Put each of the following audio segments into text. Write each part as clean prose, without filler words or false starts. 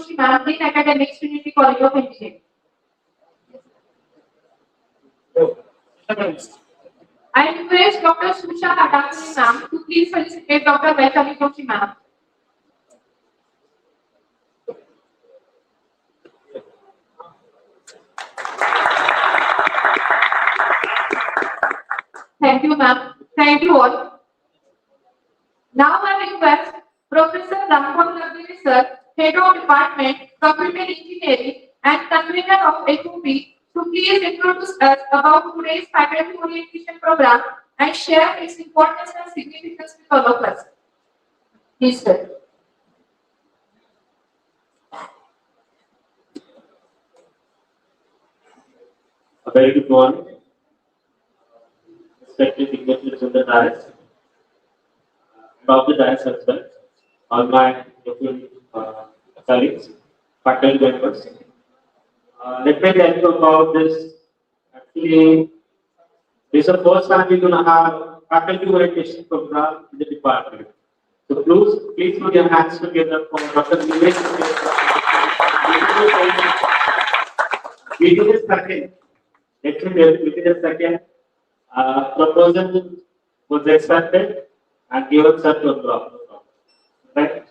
Joshi ma'am, Dean Academics, Trinity College of Engineering. I request Dr. Susha Hadakuni ma'am to please felicitate Dr. Vaishali Joshi ma'am. Thank you, ma'am. Thank you all. Now I request Professor Ramkot Nagri sir, Head of Department, Computer Engineering and Convener of FOP, to please introduce us about today's faculty orientation program and share its importance and significance with all of us. Please, sir. A very good morning. Respected dignitaries of the dais, above the dais as well, all my colleagues, faculty members. Let me tell you about this. Actually, this is the first time we're going to have faculty orientation program in the department. So please put your hands together for Dr. Nilesh. Within a second, let me tell you, within a second, proposal was accepted and given such a block. Right?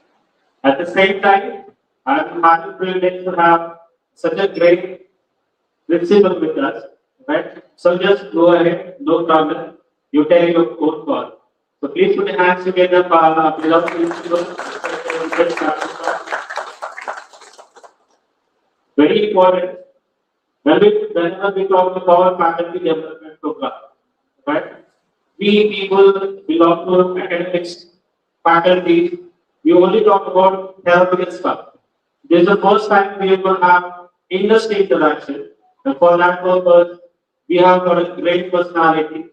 At the same time, I am happy privileged to have such a great principal with us. Right? So just go ahead, no problem. You tell your own call. So please put your hands together for our beloved principal. Very important. Whenever we talk about faculty development program, right? We people belong to academics, faculty. We only talk about healthcare stuff. This is the first time we will have industry interaction, and for that purpose, we have got a great personality.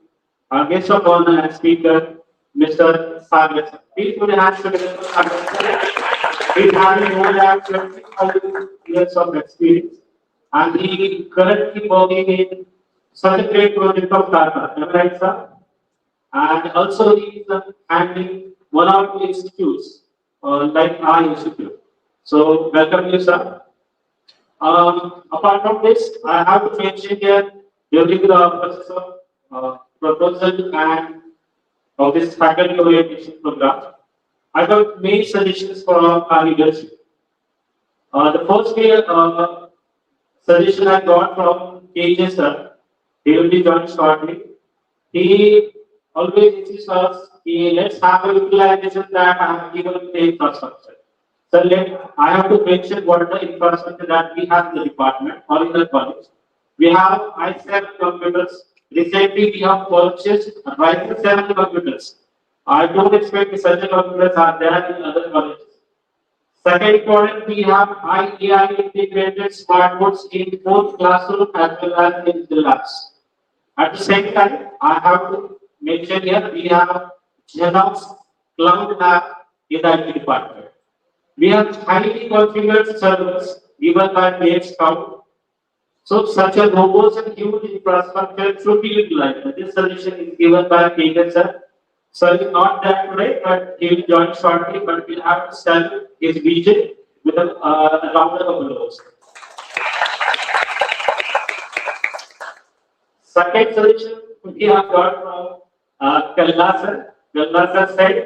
Our guest of honor and speaker, Mr. Sagar. Please put your hands together for Sagar. He's having more than 25 years of experience, and he currently working in such a great project of Tata. Am I right, sir? And also he is handling one or two institutes, like our institute. So welcome you, sir. Apart from this, I have to mention here during the process of proposal and of this faculty orientation program, I got many suggestions for our leadership. The first suggestion I got from KJ sir, he will be joined shortly. He always insists us, let's have a utilization that I have given the infrastructure. So I have to mention what the infrastructure that we have in the department or in the college. We have i7 computers. Recently, we have purchased Ryzen 7 computers. I don't expect such computers are there in other colleges. Second point, we have IAI integrated smart boards in both classroom as well as in the labs. At the same time, I have to mention here we have Genox Cloud Lab in the IT department. We have highly configured servers given by Cloud. So such a robust and huge infrastructure should be utilized. This solution is given by Peter sir. So it's not that today, but he will join shortly, but we'll have to sell his vision with a round of applause. Second solution we have got from Kalla sir. Kalla sir said,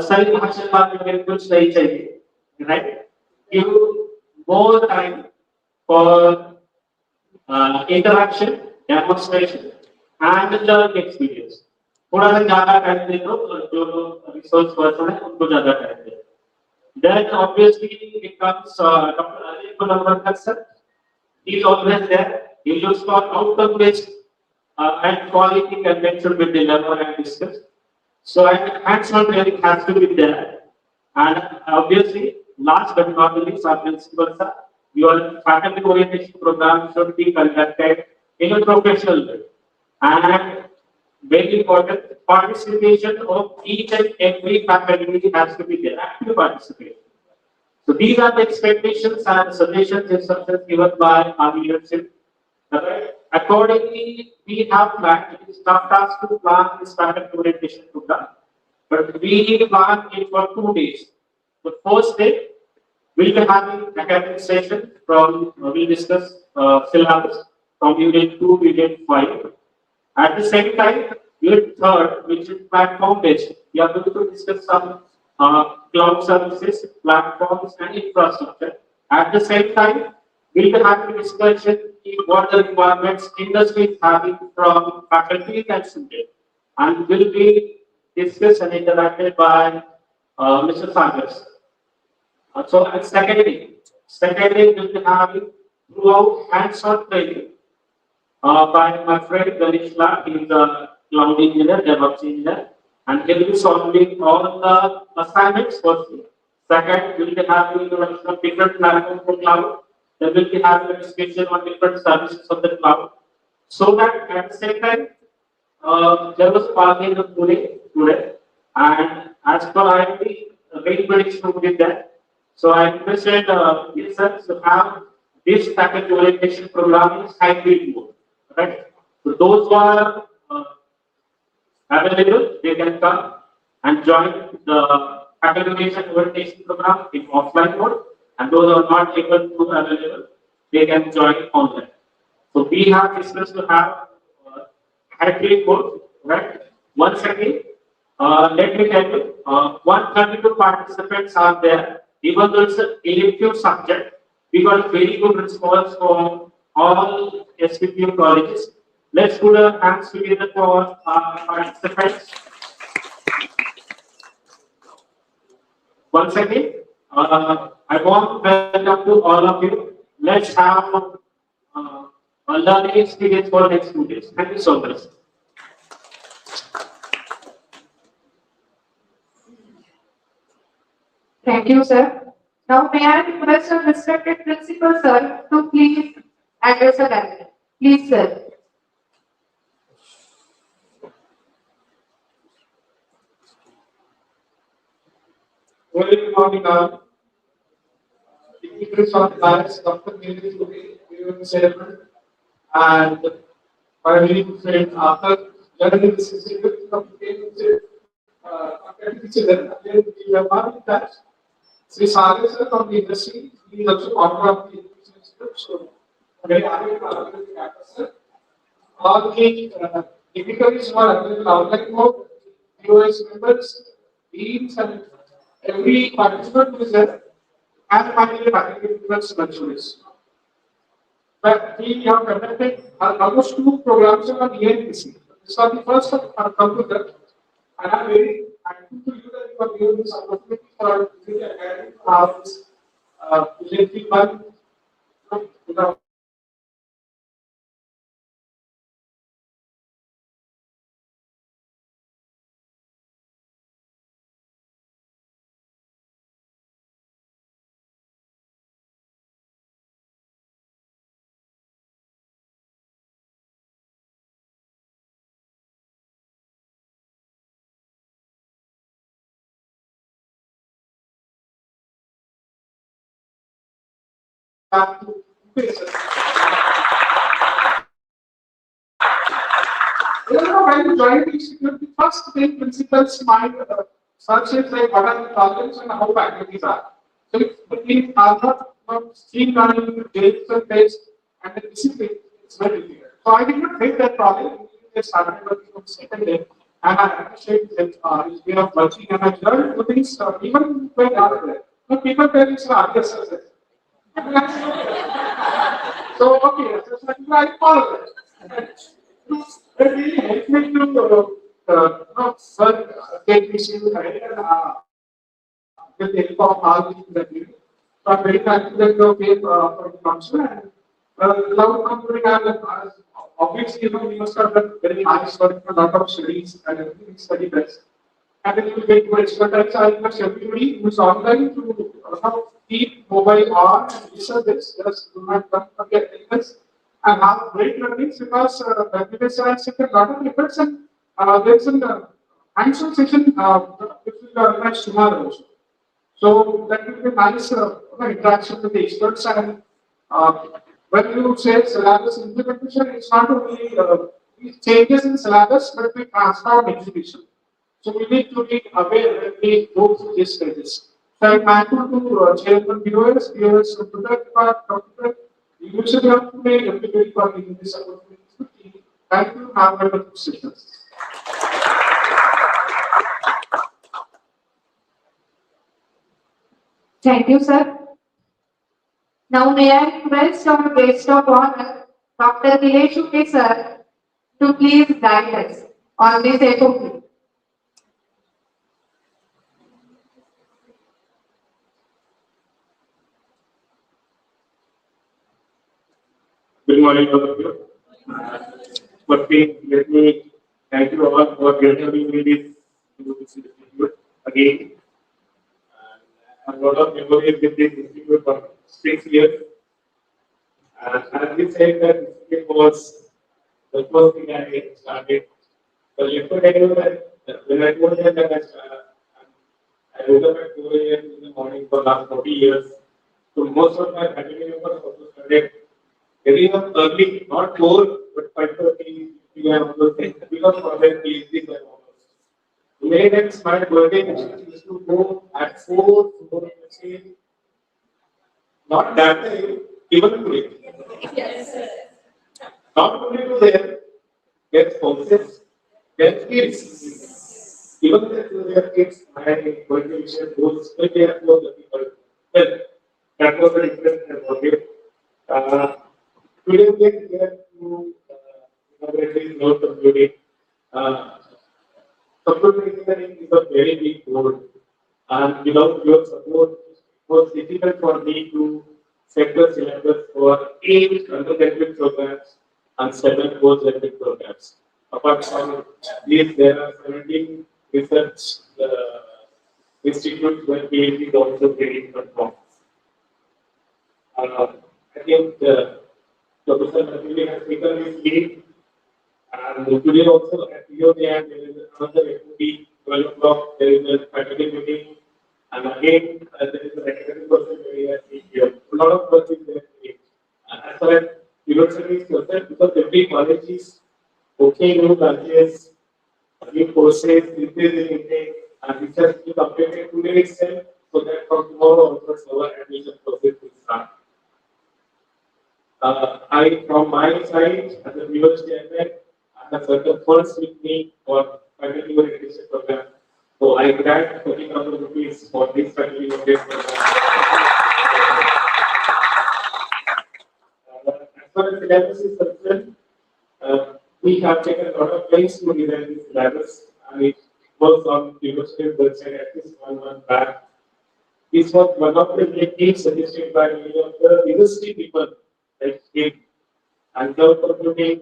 "Sir, भाषण में मेरे कुछ नहीं चाहिए, right? Give more time for interaction, demonstration, and learning experience. थोड़ा सा ज़्यादा time दे दो, जो रिसोर्स पर्सन है उनको ज़्यादा time they. Then obviously it comes Dr. Ajay Kulkarni sir. He is always there. He looks for outcome-based and quality convention will deliver and discuss. So hands-on learning has to be there. And obviously, last but not the least, our principal sir, your faculty orientation program should be conducted in a professional way. And very important, participation of each and every faculty has to be there, active participation. So these are the expectations and suggestions, instructions given by our leadership. Accordingly, we have planned, it is not task to plan this faculty orientation program, but we plan it for 2 days. The first day, We'll be having academic session from, we'll discuss syllabus from unit 2 to unit 5. At the same time, unit 3rd, which is platform based, we are going to discuss some cloud services, platforms, and infrastructure. At the same time, we'll be having a discussion in what the requirements industry is having from faculty and students, and will be discussed and interacted by Mr. Sagas. So, and secondly, we'll be having throughout hands-on training by my friend Ganesh La. He is a cloud engineer, DevOps engineer, and he will be solving all the assignments firstly. Second, we'll be having introduction of different platforms for cloud. Then we'll be having a discussion on different services of the cloud. So that at the same time, there was party in the today, and as per IIT, rain prediction will be there. So I requested listeners to have this package orientation program in hybrid mode, right? So those who are available, they can come and join the academic orientation program in offline mode, and those who are not able to available, they can join online. So we have discussed to have hybrid mode, right? Once again, let me tell you, 132 participants are there. Even though it's an elective subject, we got very good response from all SPPU colleges. Let's put our hands together for our participants. Once again, I want to welcome to all of you. Let's have a learning experience for next 2 days. Thank you so much. Thank you, sir. Now, may I request our respected principal, sir, to please address the gathering. Please, sir. Very good morning, dignitaries of the Paris, Dr. Mary Chairman, and my very good friend after joining this institute of the we have found that Sri Sagar sir from the industry, he is also part of the institute. So, very happy to have you, sir. All the dignitaries who are available online mode, viewers, members, deans, and every participant who is there, and finally participants virtually. But we have conducted almost 2 programs on ENPC. This was the first of our computer, and I'm very thankful to you that you are giving this opportunity for the academy to have this lengthy one. To face it. When you join the institute, the first thing principals might search is like what are the problems and how faculties are. So if we are not streamlining the dates and days and the discipline, it's very difficult. So I did not face that problem. I started working on the second day, and I appreciate that his way of working, and I learned 2 things even when I was there. So people tell it's an so, okay, so I follow that. It really helped me to take this issue ahead and with the help of all these that we do. So, I'm very thankful that you came for the council and cloud computing. Obviously, you must have done very nice work for a lot of studies and everything study best. And then you will get more expertise. I request everybody who is online to keep mobile on and listen this. Just do not forget this and have great learnings because because I sit a lot of efforts and there's a hands-on session which will be organized tomorrow also. So that will be nice interaction with the experts and when you say syllabus implementation, it's not only changes in syllabus but we transform execution. So we need to be aware when we go through these stages. So I'm thankful to Chairman viewers, viewers of the computer. You should have to make everybody for giving this opportunity. Thank you. Have a wonderful session. Thank you, sir. Now may I request our guest of honor, Dr. Nilesh sir, to please guide us on this FOP. Good morning, all of you. But let me thank you all for welcoming me to this institute again. I have a lot of memories with this institute for 6 years. As we said, that institute was the first thing I started. So let me tell you that when I told them that I woke up at 4 a.m. in the morning for last 40 years. So most of my family members also started getting up early, not 4, but 5:30 p.m. on those things, because for their PhDs and all those. Made and smart working used to go at 4 to go to say, not that day, even today. Not only to them, their spouses, their kids, even their kids, I working those they are close to people. Well, that was the difference about it. Today we are here to inaugurate this cloud computing. Uh, Computer engineering is a very big goal, and without your support, it was difficult for me to set the syllabus for 8 undergraduate programs and 7 postgraduate programs. Apart from these, there are 17 research institutes where PhD is also getting performed. I think Professor Natili has taken his lead, and today also at UOB there is another FOP 12 o'clock, there is a faculty meeting, and again there is an academic person very happy here. A lot of work is there today. As far as university is concerned, because every college is okay, new branches, new courses, increasing intake, and research is updated today itself, so that from tomorrow onwards our admission process will start. From my side, as a viewers chairman, I have certain funds with me for faculty orientation program. So I grant 30,000 rupees for this faculty orientation program. As far as syllabus is concerned, we have taken a lot of place to design this syllabus, and it was on the university website at least 1 month back. This was one of the techniques suggested by many of the university people like him. And cloud computing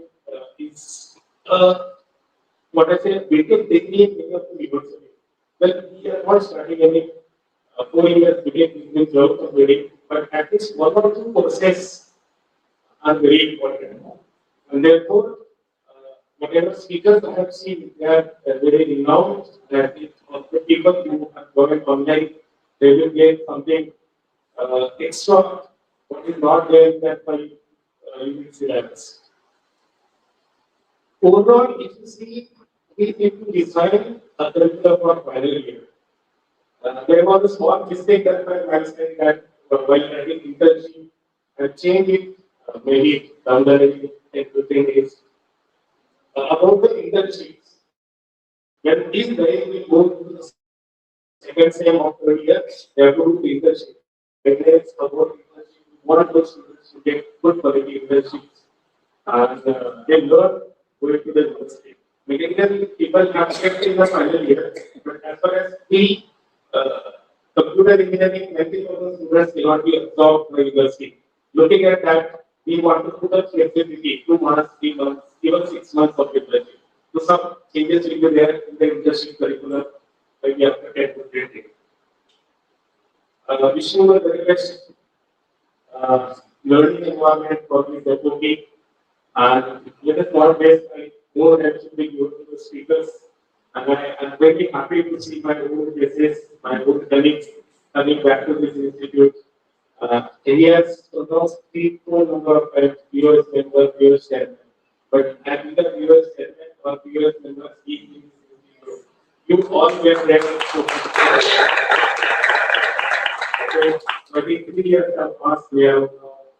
is what I say, basic degree in many of the university. Well, we are not starting any 4 years degree in cloud computing, but at least 1 or 2 courses are very important. And therefore, whatever speakers I have seen, they are very renowned that if of the people who have gone online, they will get something extra, what is not there in that by unit syllabus. Overall, if you see, we need to design a curriculum for final year. There was a small mistake that my side that while writing internship, I changed it, maybe down the line, everything is about the internships. When these guys will go to the second sem of the year, they have to do the internship. Guidelines about internship, one of those students to get good quality internships, and they learn going to the university. Mechanically, people have kept in the final year, but as far as the uh, computer engineering, 90% students cannot be absorbed by university. Looking at that, we want to put a flexibility, 2 months, 3 months, even 6 months of internship. So some changes will be there in the internship curriculum, maybe after 10 to 20. Wishing you the very best learning environment for this FOP, and let us not waste more attention to the speakers. And I am very happy to see my own faces, my own colleagues coming back to this institute. He has announced 3-4 number of viewers, members, viewers, chairman. But as the viewers, chairman or viewers, members, he is you all were there. 3 years have passed. We have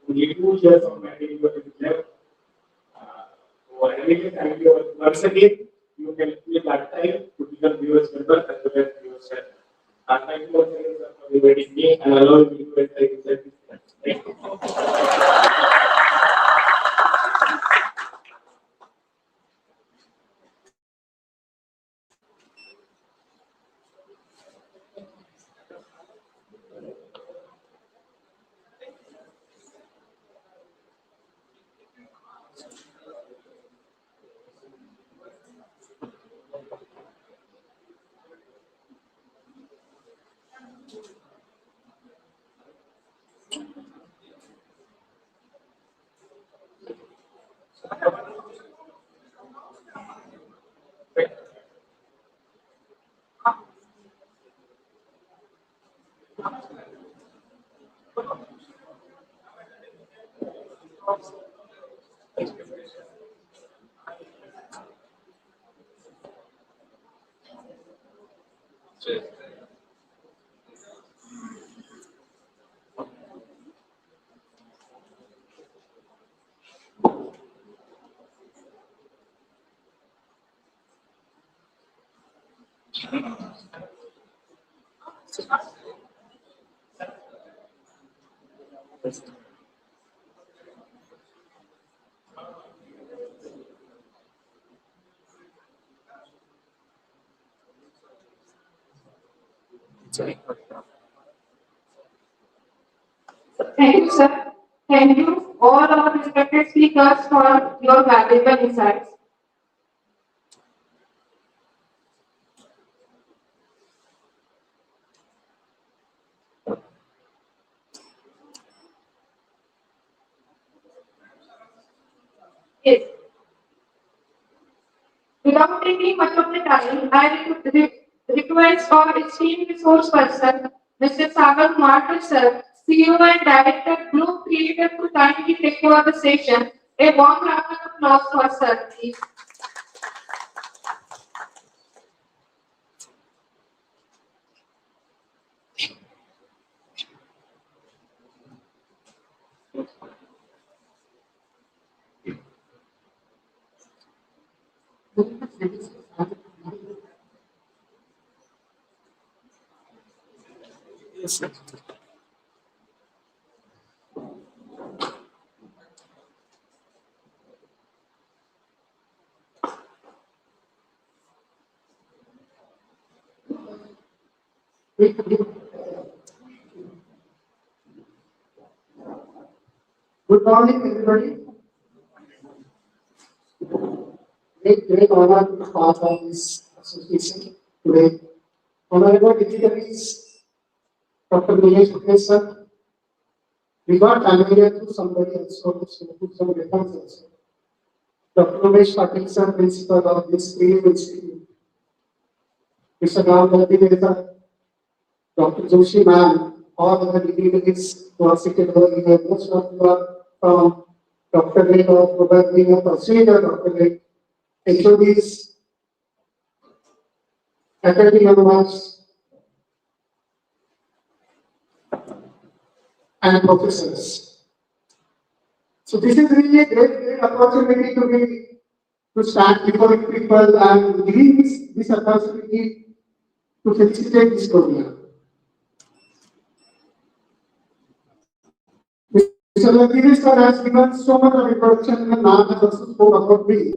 only 2 years of material left. So I really thank you once again. You can feel that time to become viewers member as well as viewers channel. And thank you once again sir, for inviting me and allowing me to enter inside this plan. Thank you. Thank you, sir. Thank you, all our respected speakers, for your valuable insights. Yes. Without taking much of the time, I request our esteemed resource person, Mr. Sagar Kumar, sir, CEO and Director, Group Creator, to kindly take over the session. A warm round of applause for sir, please. Good morning, everybody. Great honor to be part of this association today. Honorable dignitaries, Dr. Nilesh Professor, we got familiar to somebody also, to some reference also. Dr. Umesh Patil, sir, principal of this creative institute. Mr. Ram Gandhi, Dr. Joshi ma'am, all other dignitaries who are seated over here, most of you are from Dr. Lake or probably a pursuing Dr. Lake, HODs, faculty members, and professors. So this is really a great opportunity to stand before people and giving this opportunity to felicitate this program. Mr. Lakini sir has given so much of introduction and now has also spoke about me,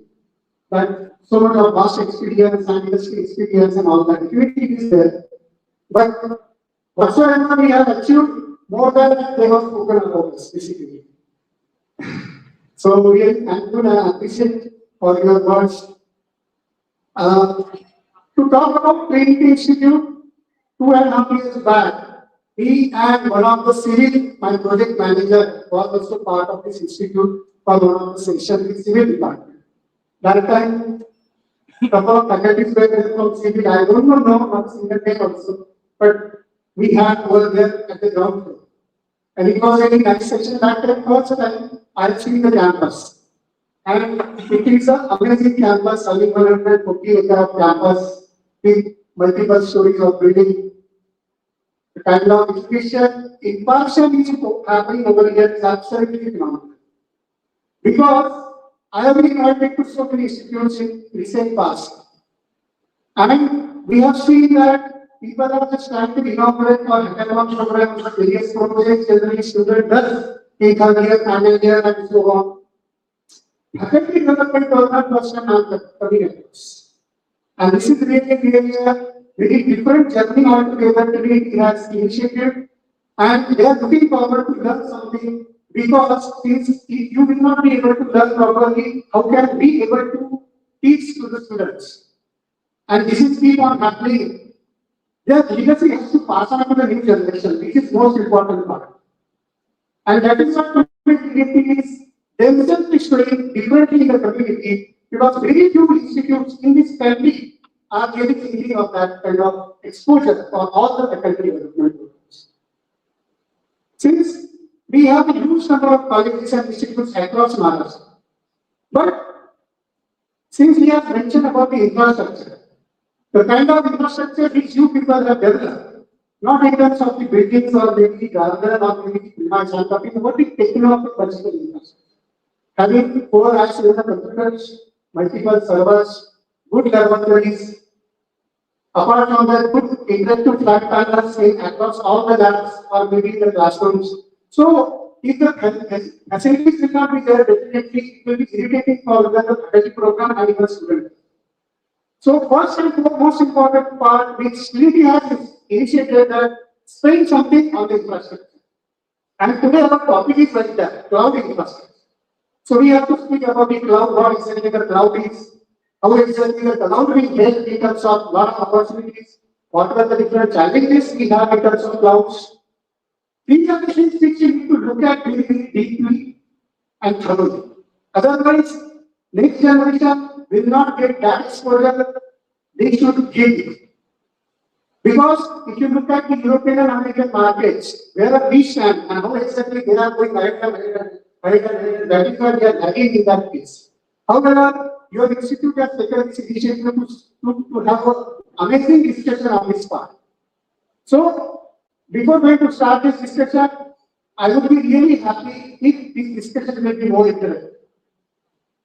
that so much of vast experience and industry experience and all that. Activity is there. But whatsoever we have achieved, more than they have spoken about us, basically. So we are thankful and appreciate for your words. To talk about Training Institute, 2.5 years back, he and one of the civil, my project manager, was also part of this institute for one of the sessions in the civil department. That time, couple of faculties were there from civil. I don't know what single name also, but we had over there at the ground floor. And it was a very nice session. That time, first time I see the campus. And it is an amazing campus, having 140 acre campus with multiple stories of building. The kind of education impartial is happening over here is absolutely phenomenal. Because I have been invited to so many institutes in recent past. And we have seen that people are just trying to inaugurate or hackathon programs for various projects, generally student does in third year, final year, and so on. Faculty development program was an approach. And this is really a very different journey altogether to be has initiated. And they are looking forward to learn something because since if you will not be able to learn properly, how can we able to teach to the students? And this is keep on happening. Their legacy has to pass on to the new generation, which is most important part. And that is what creativity is themselves is showing differently in the community because very few institutes in this country are really thinking of that kind of exposure for all the faculty development programs. Since we have a huge number of colleges and institutes across Maharashtra, but since we have mentioned about the infrastructure, the kind of infrastructure which you people have developed, not in terms of the buildings or maybe the garden or maybe the demands, I'm talking about the technological infrastructure. Having 4 racks in the computers, multiple servers, good laboratories, apart from that, good interactive flat panels across all the labs or maybe in the classrooms. So, if the facilities will not be there, definitely it will be irritating for the faculty program and the student. So first and most important part which Trinity has initiated that spend something on the infrastructure. And today our topic is like that, cloud infrastructure. So we have to speak about the cloud, what exactly the cloud is, how exactly the cloud will help in terms of lot of opportunities, what are the different challenges we have in terms of clouds. These are the things which you need to look at very deeply and thoroughly. Otherwise, next generation will not get that exposure they should give it. Because if you look at the European and American markets, where we stand and how exactly they are going ahead, that is why we are lagging in that case. However, your institute has taken this initiative to have an amazing discussion on this part. So, before going to start this discussion, I would be really happy if this discussion will be more interactive.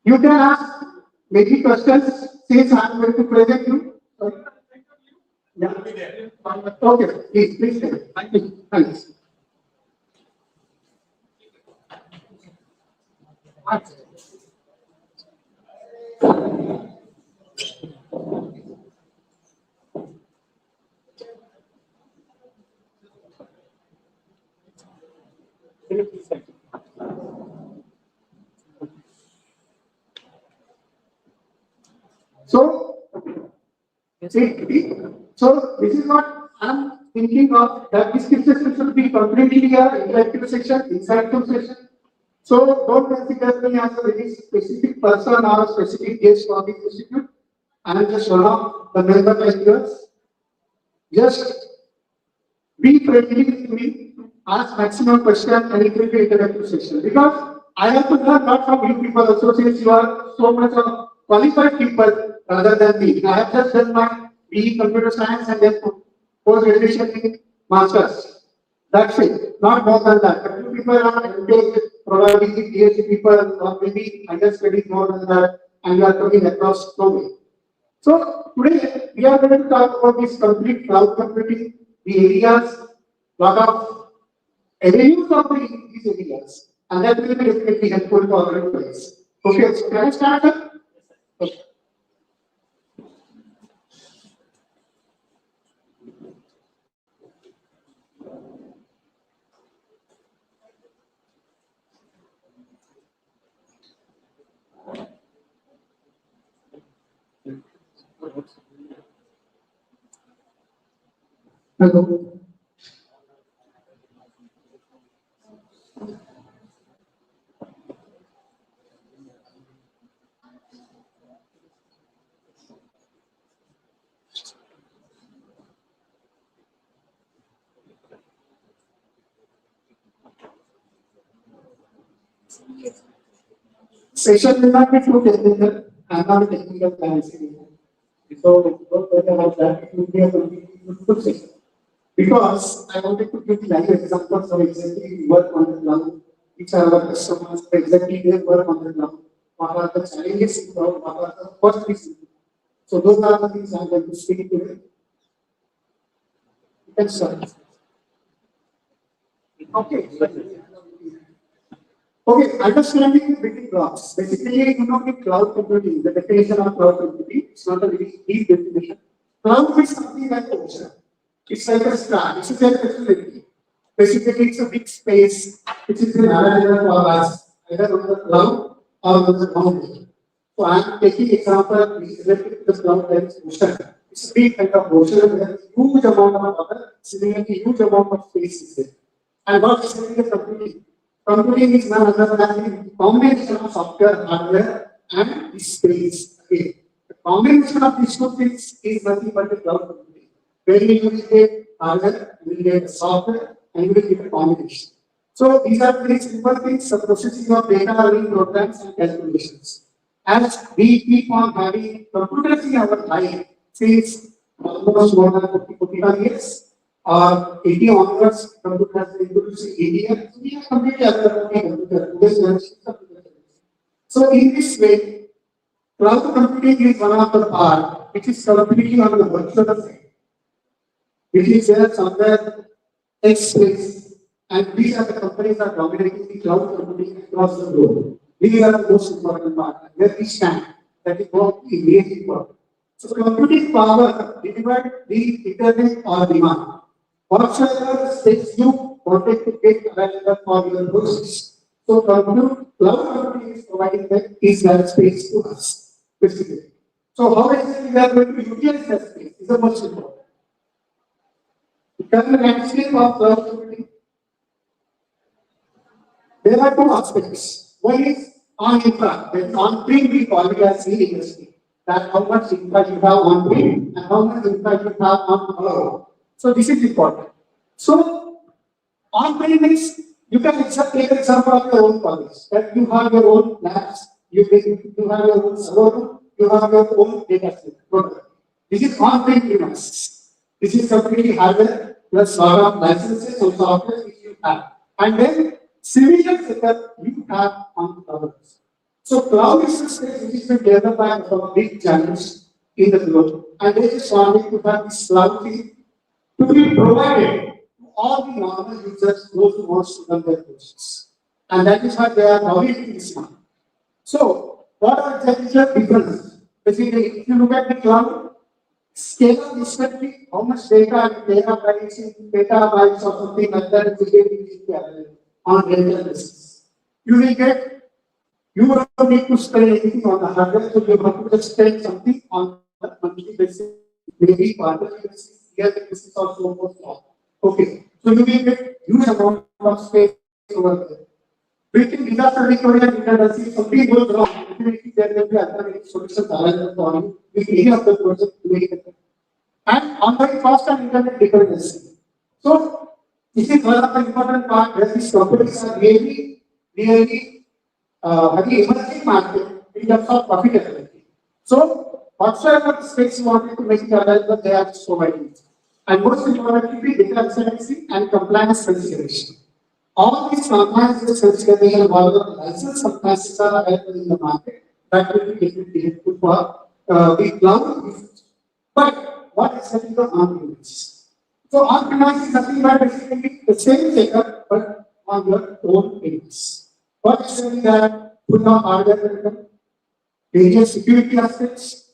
You can ask maybe questions since I am going to present you. Sorry. Yeah. Okay, please. Thank you. Thanks. So, so this is what I'm thinking of, that this discussion should be completely an interactive session, interactive session. So don't consider me as a very specific person or a specific guest for this institute. I am just one of the member lecturers. Just be friendly with me, ask maximum questions, and it will be interactive session. Because I have to learn not from you people also, since you are so much of qualified people rather than me. I have just done my BE computer science and then post-graduation in masters. That's it, not more than that. But you people are MTech, probably PhD people, or maybe understudied more than that, and you are coming across slowly. So today we are going to talk about this complete cloud computing, the areas, lot of avenues of these areas, and that will be definitely helpful for our employees. Okay, so can I start? Okay. Hello. Session will not be too technical. I am not a technical plan. So don't worry about that. It will be a completely good session. Because I wanted to give live examples of exactly we work on the ground, which are our customers, exactly they work on the ground, what are the challenges involved, what are the first things. So those are the things I'm going to speak today. You can start. Okay. Okay, understanding the building blocks. Basically, you know the cloud computing, the definition of cloud computing, it's not a very deep definition. Cloud is something like ocean. It's like a star, it's a facility. Basically, it's a big space which is available for us, either on the cloud or on the ground. So I'm taking example related to the cloud that is ocean. It's a big kind of ocean where huge amount of water, similarly huge amount of space is there. And what is the computing? Computing is none other than the combination of software, hardware, and space. Okay. The combination of these two things is nothing but the cloud computing. Where you will get hardware, you will get software, and you will get a combination. So these are very simple things, the processing of data, running programs, and calculations. As we keep on having computers in our life since almost more than 45 years, or 80 onwards, computers introduced 80 years, we have completely other computer. So in this way, cloud computing is one of the part which is completely on the virtual side, which is there somewhere X place, and these are the companies that are dominating the cloud computing across the globe. These are the most important part where we stand. That is what we really important. So computing power delivered the internet or demand. Whatsoever space you wanted to get available for your process. So cloud computing is providing that space to us, basically. So how exactly we are going to utilize that space is the most important. The current landscape of cloud computing, there are two aspects. One is on infra, that is on-prem we call it as the industry. That how much infra you have on-prem and how much infra you have on cloud. So this is important. So on-prem is, you can take an example of your own college. That you have your own labs, you have your own server, you have your own data center. This is on-prem premises. This is completely hardware plus lot of licenses or software which you have. And then similar setup you have on cloud. So cloud is a space which is been developed by some big giants in the globe. And they just wanted to have this cloud thing to be provided to all the normal users, those who want to run their courses. And that is what they are dominating this now. So, what are exactly the differences? Basically, if you look at the cloud, scale up instantly, how much data and petabytes or something like that will be available on regular basis. You don't need to spend anything on the hardware, so you have to just spend something on the monthly basis, maybe quarterly basis, yearly basis, or so forth. Okay, so you will get huge amount of space over there. Within disaster recovery and redundancy, something goes wrong. Definitely, there will be alternative solutions available for you with any of the projects to make it. And ongoing cost and internet dependency. So, this is one of the important part where these companies are really having emerging market in terms of profitability. So, whatsoever space you wanted to make it available, they are just providing it. And most importantly, data residency and compliance consideration. All these compliance consideration, whatever license compliances are available in the market, that will be definitely helpful for the cloud usage. But what exactly the on-premise? So on-premise is nothing but basically the same setup, but on your own premise. What is saying that put on hardware, various security aspects,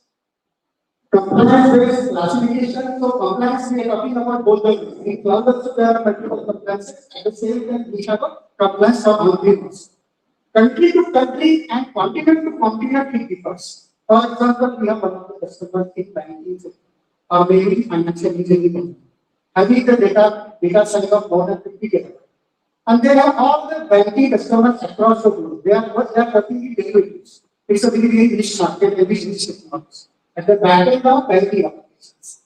compliance-based classification. So compliance, we are talking about both the ways. In cloud also there are multiple compliances. At the same time, we have a compliance for on-premise. Country to country and continent to continent it differs. For example, we have one of the customers in banking or maybe financial engineering, having the data size of more than 50 GB. And they have all the banking customers across the globe. They are working in derivatives. It's a very niche market, very niche technology. At the back end of banking applications.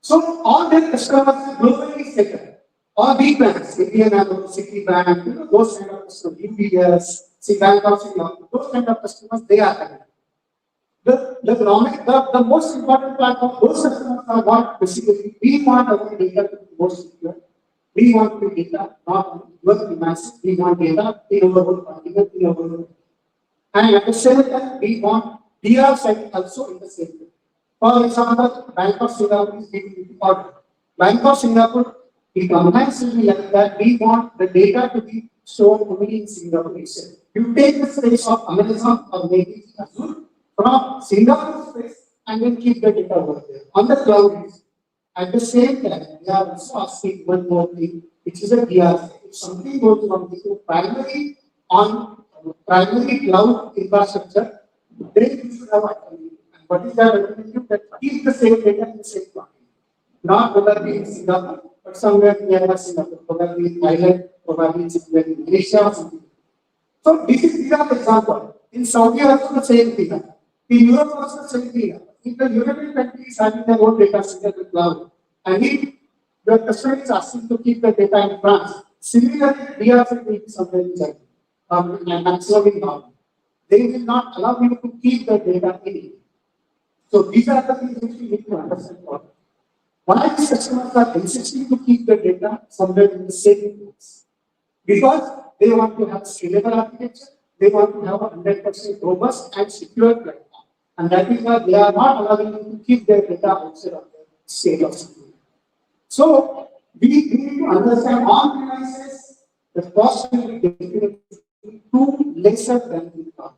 So all their customers globally set up. All big banks, Indian Bank, Citibank, those kind of customers, UBS, Bank of Singapore, those kind of customers, they are having. the most important platform, those customers are what basically we want our data to be more secure. We want the data not on your premises, we want data in our own particular, in our own. And at the same time, we want DR side also in the same way. For example, Bank of Singapore is giving order. Bank of Singapore, the compliance will be like that. We want the data to be stored only in Singapore itself. You take the space of Amazon or maybe Azure from Singapore space and then keep the data over there on the cloud. At the same time, we are also asking one more thing, which is a DR. If something goes wrong with your primary cloud infrastructure, then you should have alternative. And what is that alternative? That keep the same data in the same quantity. Not probably in Singapore, but somewhere near Singapore, probably in Thailand, probably somewhere in Malaysia or something. So these are the example. In Saudi also the same thing. In Europe also the same thing. If the European country is having their own data center in the cloud, and if the customer is asking to keep the data in France, similarly, we are will be somewhere in China, and maximum in Norway. They will not allow you to keep the data in India. So these are the things which we need to understand. Why these customers are insisting to keep the data somewhere in the same place? Because they want to have scalable architecture, they want to have a 100% robust and secure platform. And that is why they are not allowing you to keep their data outside of the state of security. So we need to understand on premises, the cost will be definitely too lesser than the cloud.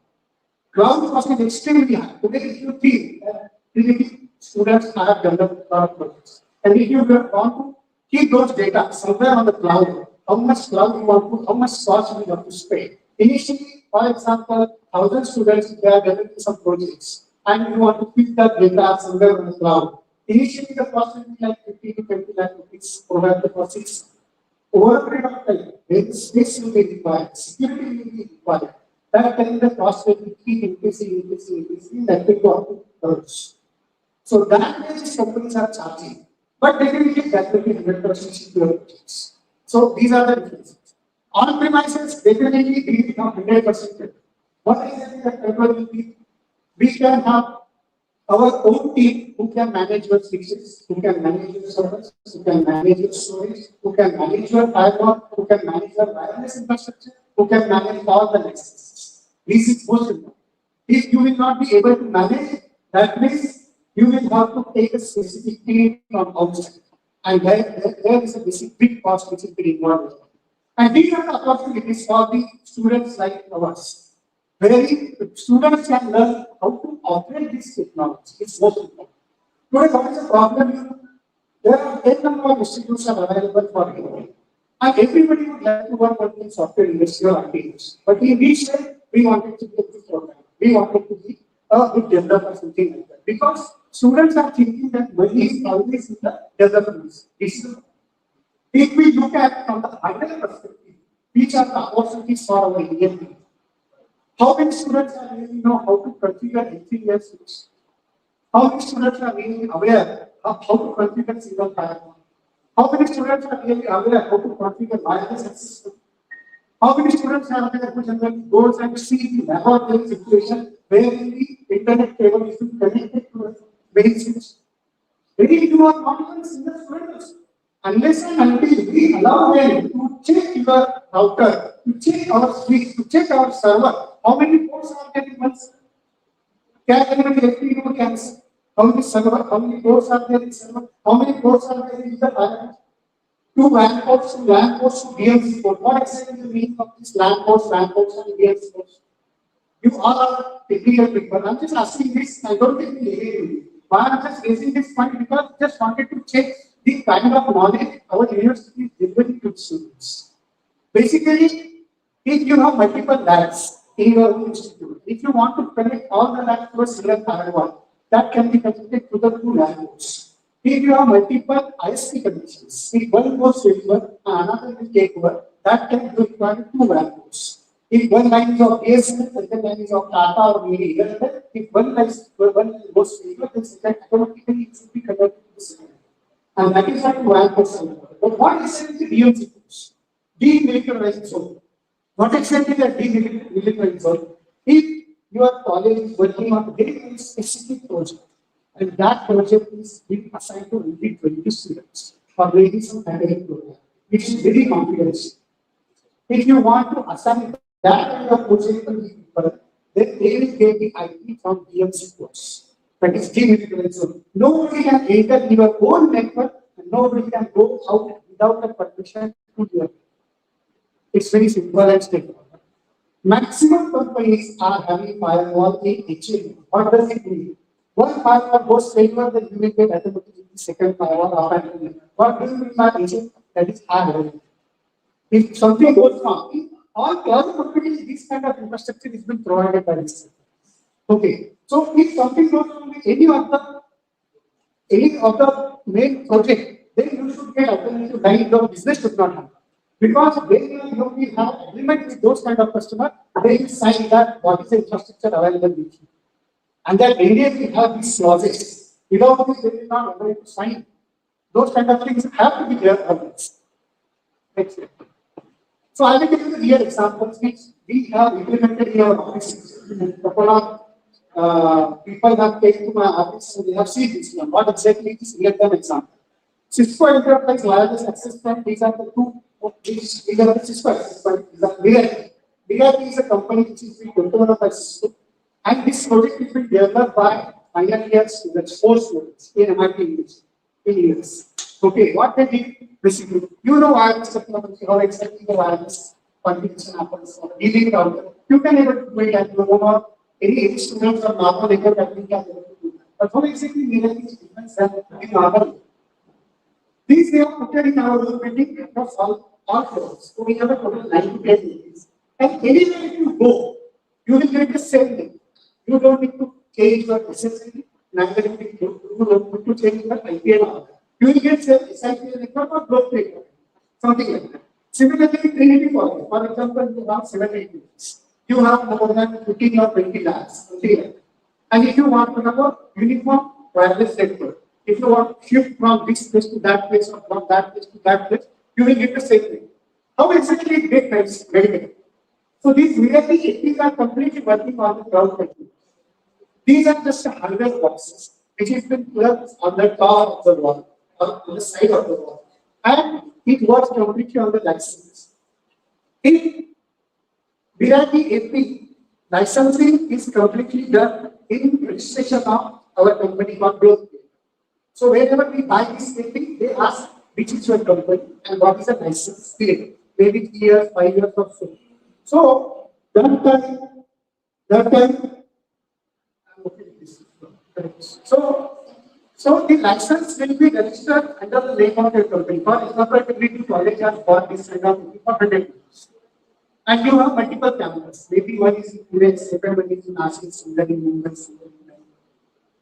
Cloud cost is extremely high. Today, if you think that really students have developed cloud projects, and if you want to keep those data somewhere on the cloud, how much cloud you want to, how much cost you have to spend. Initially, for example, 1,000 students, they are developing some projects, and you want to keep that data somewhere on the cloud. Initially, the cost will be like 50 to 20 lakh rupees probably for 6 months. Over a period of time, when space will be required, security will be required. That time the cost will keep increasing, that will go up to crores. So that way these companies are charging. But definitely that will be 100% secure projects. So these are the differences. On premises, definitely we become 100%. What exactly that paper will be? We can have our own team who can manage your switches, who can manage your servers, who can manage your storage, who can manage your firewall, who can manage your wireless infrastructure, who can manage all the licenses. This is most important. If you will not be able to manage, that means you will have to take a specific team from outside. And there is a basic big cost which will be involved. And these are the opportunities for the students like ours. Where students can learn how to operate this technology. It's most important. Today, what is the problem? There are 10 number of institutes are available for everybody. And everybody would like to work on the software industry or IT. But in each way, we wanted to get this program. We wanted to be a good developer or something like that. Because students are thinking that money is always in the development. If we look at from the higher perspective, which are the opportunities for our Indian people? How many students are really know how to configure NVIDIA switch? How many students are really aware of how to configure single firewall? How many students are really aware how to configure wireless access? How many students are aware who generally goes and see the laboratory situation where the internet cable is connected to a main switch? Very few are not even single students. Unless and until we allow them to check your router, to check our switch, to check our server, how many ports are there in one server? Can anybody help me know the answer? How many server, how many ports are there in server? How many ports are there in the firewall? Two LAN ports, to DMZ port. What exactly is the meaning of this LAN ports, and DMZ ports? You all are technical people. I'm just asking this, I don't think we why I'm just raising this point because I just wanted to check the kind of knowledge our university is delivering to students. Basically, if you have multiple labs in your institute, if you want to connect all the labs to a single firewall, that can be connected to the two LAN ports. If you have multiple ISP connections, if one goes over and another will take over, that can require two LAN ports. If one line is of BSNL, second line is of Tata or maybe Airtel, if one goes over, then second automatically it should be connected to the second. And that is what LAN ports are. But what exactly DMZ ports? Demilitarized zone. What exactly is a demilitarized zone? If your college is working on a very, very specific project, and that project is being assigned to only 20 students or maybe some academic program, which is very confidential. If you want to assign that kind of project to people, then they will get the IP from DMC course. That is demilitarized zone. Nobody can enter in your own network and nobody can go out without a permission to your. It's very simple and straightforward. Maximum companies are having firewall in HA. What does it mean? One firewall goes failure, then you will get automatically the second firewall of an. What do you mean by HA? That is hardware. If something goes wrong, in all cloud companies, this kind of infrastructure is being provided by this. Okay. So if something goes wrong with any of the main project, then you should get alternative line your business should not happen. Because when you will have agreement with those kind of customers, they will sign that what is the infrastructure available with you. And that NDA will have these clauses. Without this, they will not able to sign. Those kind of things have to be there always. Next step. So I will give you the real examples which we have implemented in our office. A couple of people have came to my office, so they have seen this one. What exactly is real-time example? Cisco Enterprise Wireless Access Point, these are the two, these are the Cisco access point, these are BIT. BIT is a company which is being controlled by Cisco, and this project is being developed by final year students, 4 students in MIT in US. Okay, what they did basically, you know wireless technology, how exactly the wireless configuration happens, or dealing router. You can able to do it at your own, or any students or normal level that we can able to do that. But how exactly BIT is different than in normal? These we have put in our building across all floors. So we have a total 9 to 10 units. And anywhere if you go, you will get the same thing. You don't need to change your SSID, neither you need to change your IP and all. You will get SIP network or block network, something like that. Similarly, Trinity College, for example, you have 7 8 units. You have more than 15 or 20 labs, something like that. And if you want to have a uniform wireless network, if you want to shift from this place to that place or from that place to that place, you will get the same thing. How exactly it gets very. So these VIP APIs are completely working on the cloud technology. These are just hardware boxes which has been plugged on the top of the wall or on the side of the wall. And it works completely on the license. If VIP AP licensing is completely done in registration of our company called Growth. So whenever we buy this AP, they ask which is your company and what is the license period, maybe 3 years, 5 years or so. So that time, so the license will be registered under the name of your company. For example, Trinity College has bought this kind of for 100 years. And you have multiple campuses. Maybe one is in Pune, second one is in Nashik, Sundar in Mumbai.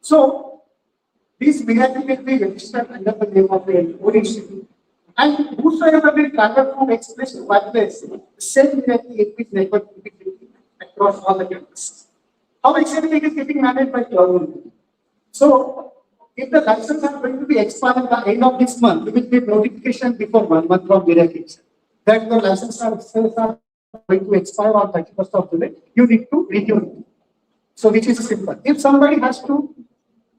So this VIP will be registered under the name of the own institute. And whosoever will travel from express to wireless, the same VIP network will be across all the campuses. How exactly it is getting managed by cloud? So if the licenses are going to be expired at the end of this month, you will get notification before 1 month from VIP that the licenses are going to expire on 31st of July. You need to renew it. So which is simple. If somebody has to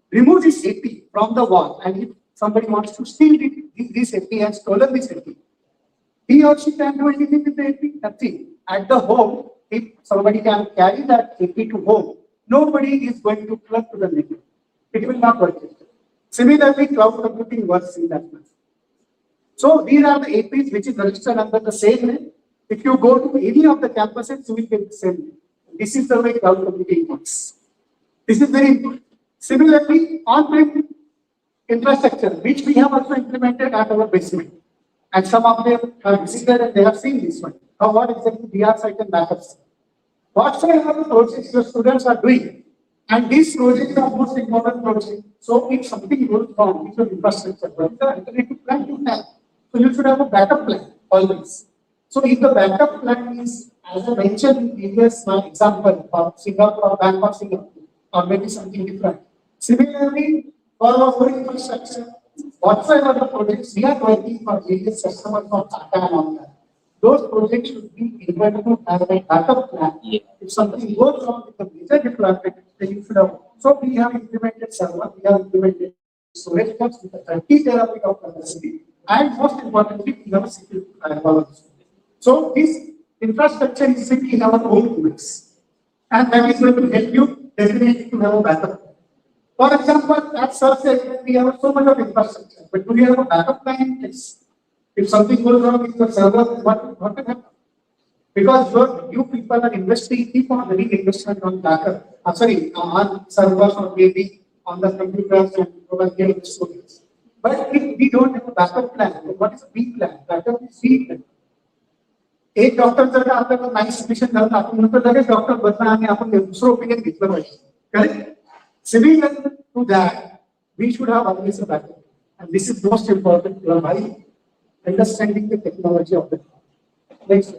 remove this AP from the wall, and if somebody wants to steal this AP and stolen this AP, he or she can do anything with the AP, nothing. At the home, if somebody can carry that AP to home, nobody is going to plug to the network. It will not work. Similarly, cloud computing works in that manner. So these are the APs which is registered under the same name. If you go to any of the campuses, you will get the same name. This is the way cloud computing works. This is very important. Similarly, on-prem infrastructure, which we have also implemented at our basement. And some of them have visited and they have seen this one. Now, what exactly DR site and backups? Whatsoever the projects your students are doing, and these projects are most important projects. So if something goes wrong with your infrastructure, what is the alternative plan you have? So you should have a backup plan always. So if the backup plan is, as I mentioned in previous example, for Singapore or Bank of Singapore, or maybe something different. Similarly, for our infrastructure, whatsoever the projects we are working for various customers from Tata and all that, those projects should be able to have a backup plan. If something goes wrong with the major deployment, then you should have. So we have implemented server, we have implemented storage box with a 30 terabyte of capacity, and most importantly, we have a security firewall. So this infrastructure is sitting in our own place, and that is going to help you definitely to have a backup. For example, at Surface, we have so much of infrastructure, but do we have a backup plan in place? If something goes wrong with your server, what will happen? Because you people are investing, keep on doing investment on backup, on servers or maybe on the computers and probably the storage. But if we don't have a backup plan, then what is a B plan? Backup is B plan. एक doctor जर का आपल्याला नाही submission झालं आपण म्हणतो लगेच doctor बदला आणि आपण दुसरं ओपिनियन घेतलं पाहिजे correct similar to that we should have always a backup and this is most important by understanding the technology of the next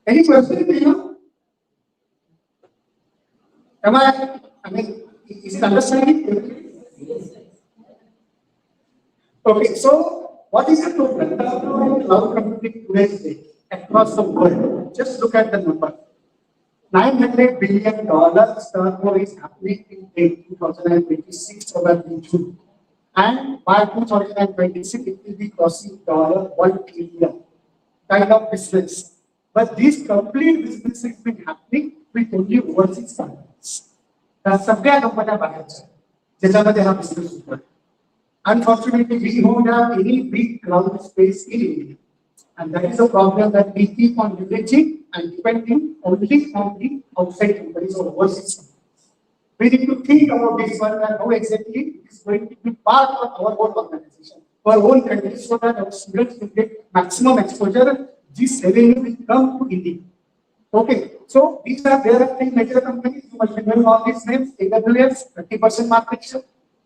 any question am I mean is it understanding? Okay, so what is the total cloud computing today across the world? Just look at the number. $900 billion turnover is happening in 2026 over June. And by 2026, it will be crossing $1 trillion kind of business. But this complete business has been happening with only overseas companies. That's सगळ्या कंपन्या बाहेरच्या ज्याच्यामध्ये हा business होतो. Unfortunately, we don't have any big cloud space in India. And that is a problem that we keep on leveraging and depending only on the outside companies or overseas companies. We need to think about this one and how exactly it is going to be part of our own organization, our own country, so that our students will get maximum exposure. This revenue will come to India. Okay, so there are three major companies. You must remember all these names. AWS, 30% market share.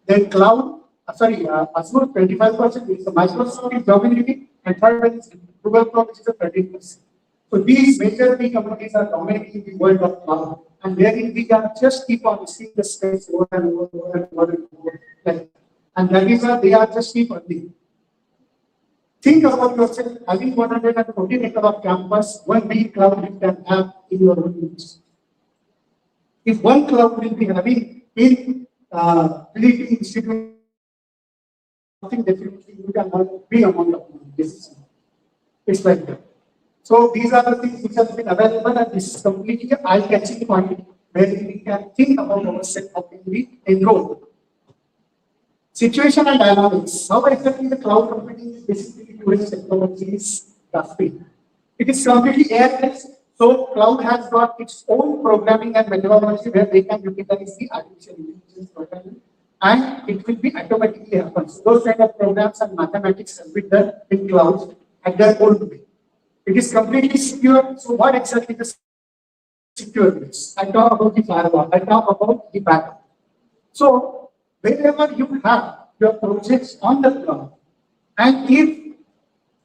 Then cloud, Azure, 25%. It's Microsoft is dominating. And third one is Google Cloud, which is a 13%. So these major three companies are dominating the world of cloud. And wherein we can just keep on seeing the space over and over and over and over. And that is why they are just keep on doing. Think about yourself having 114 acres of campus, one big cloud you can have in your own university. If one cloud will be having in Philippine Institute, nothing definitely you can have a big amount of money. It's like that. So these are the things which have been available, and this is completely an eye-catching point where we can think about ourselves how can we enroll. Situation and dynamics. How exactly the cloud computing is basically today's technology is grasping. It is completely air-based, so cloud has got its own programming and methodology where they can utilize the artificial intelligence programming, and it will be automatically happen. So those kind of programs and mathematics have been done in clouds at their own way. It is completely secure. So what exactly the secure is? I talk about the firewall. I talk about the backup. So wherever you have your projects on the cloud, and if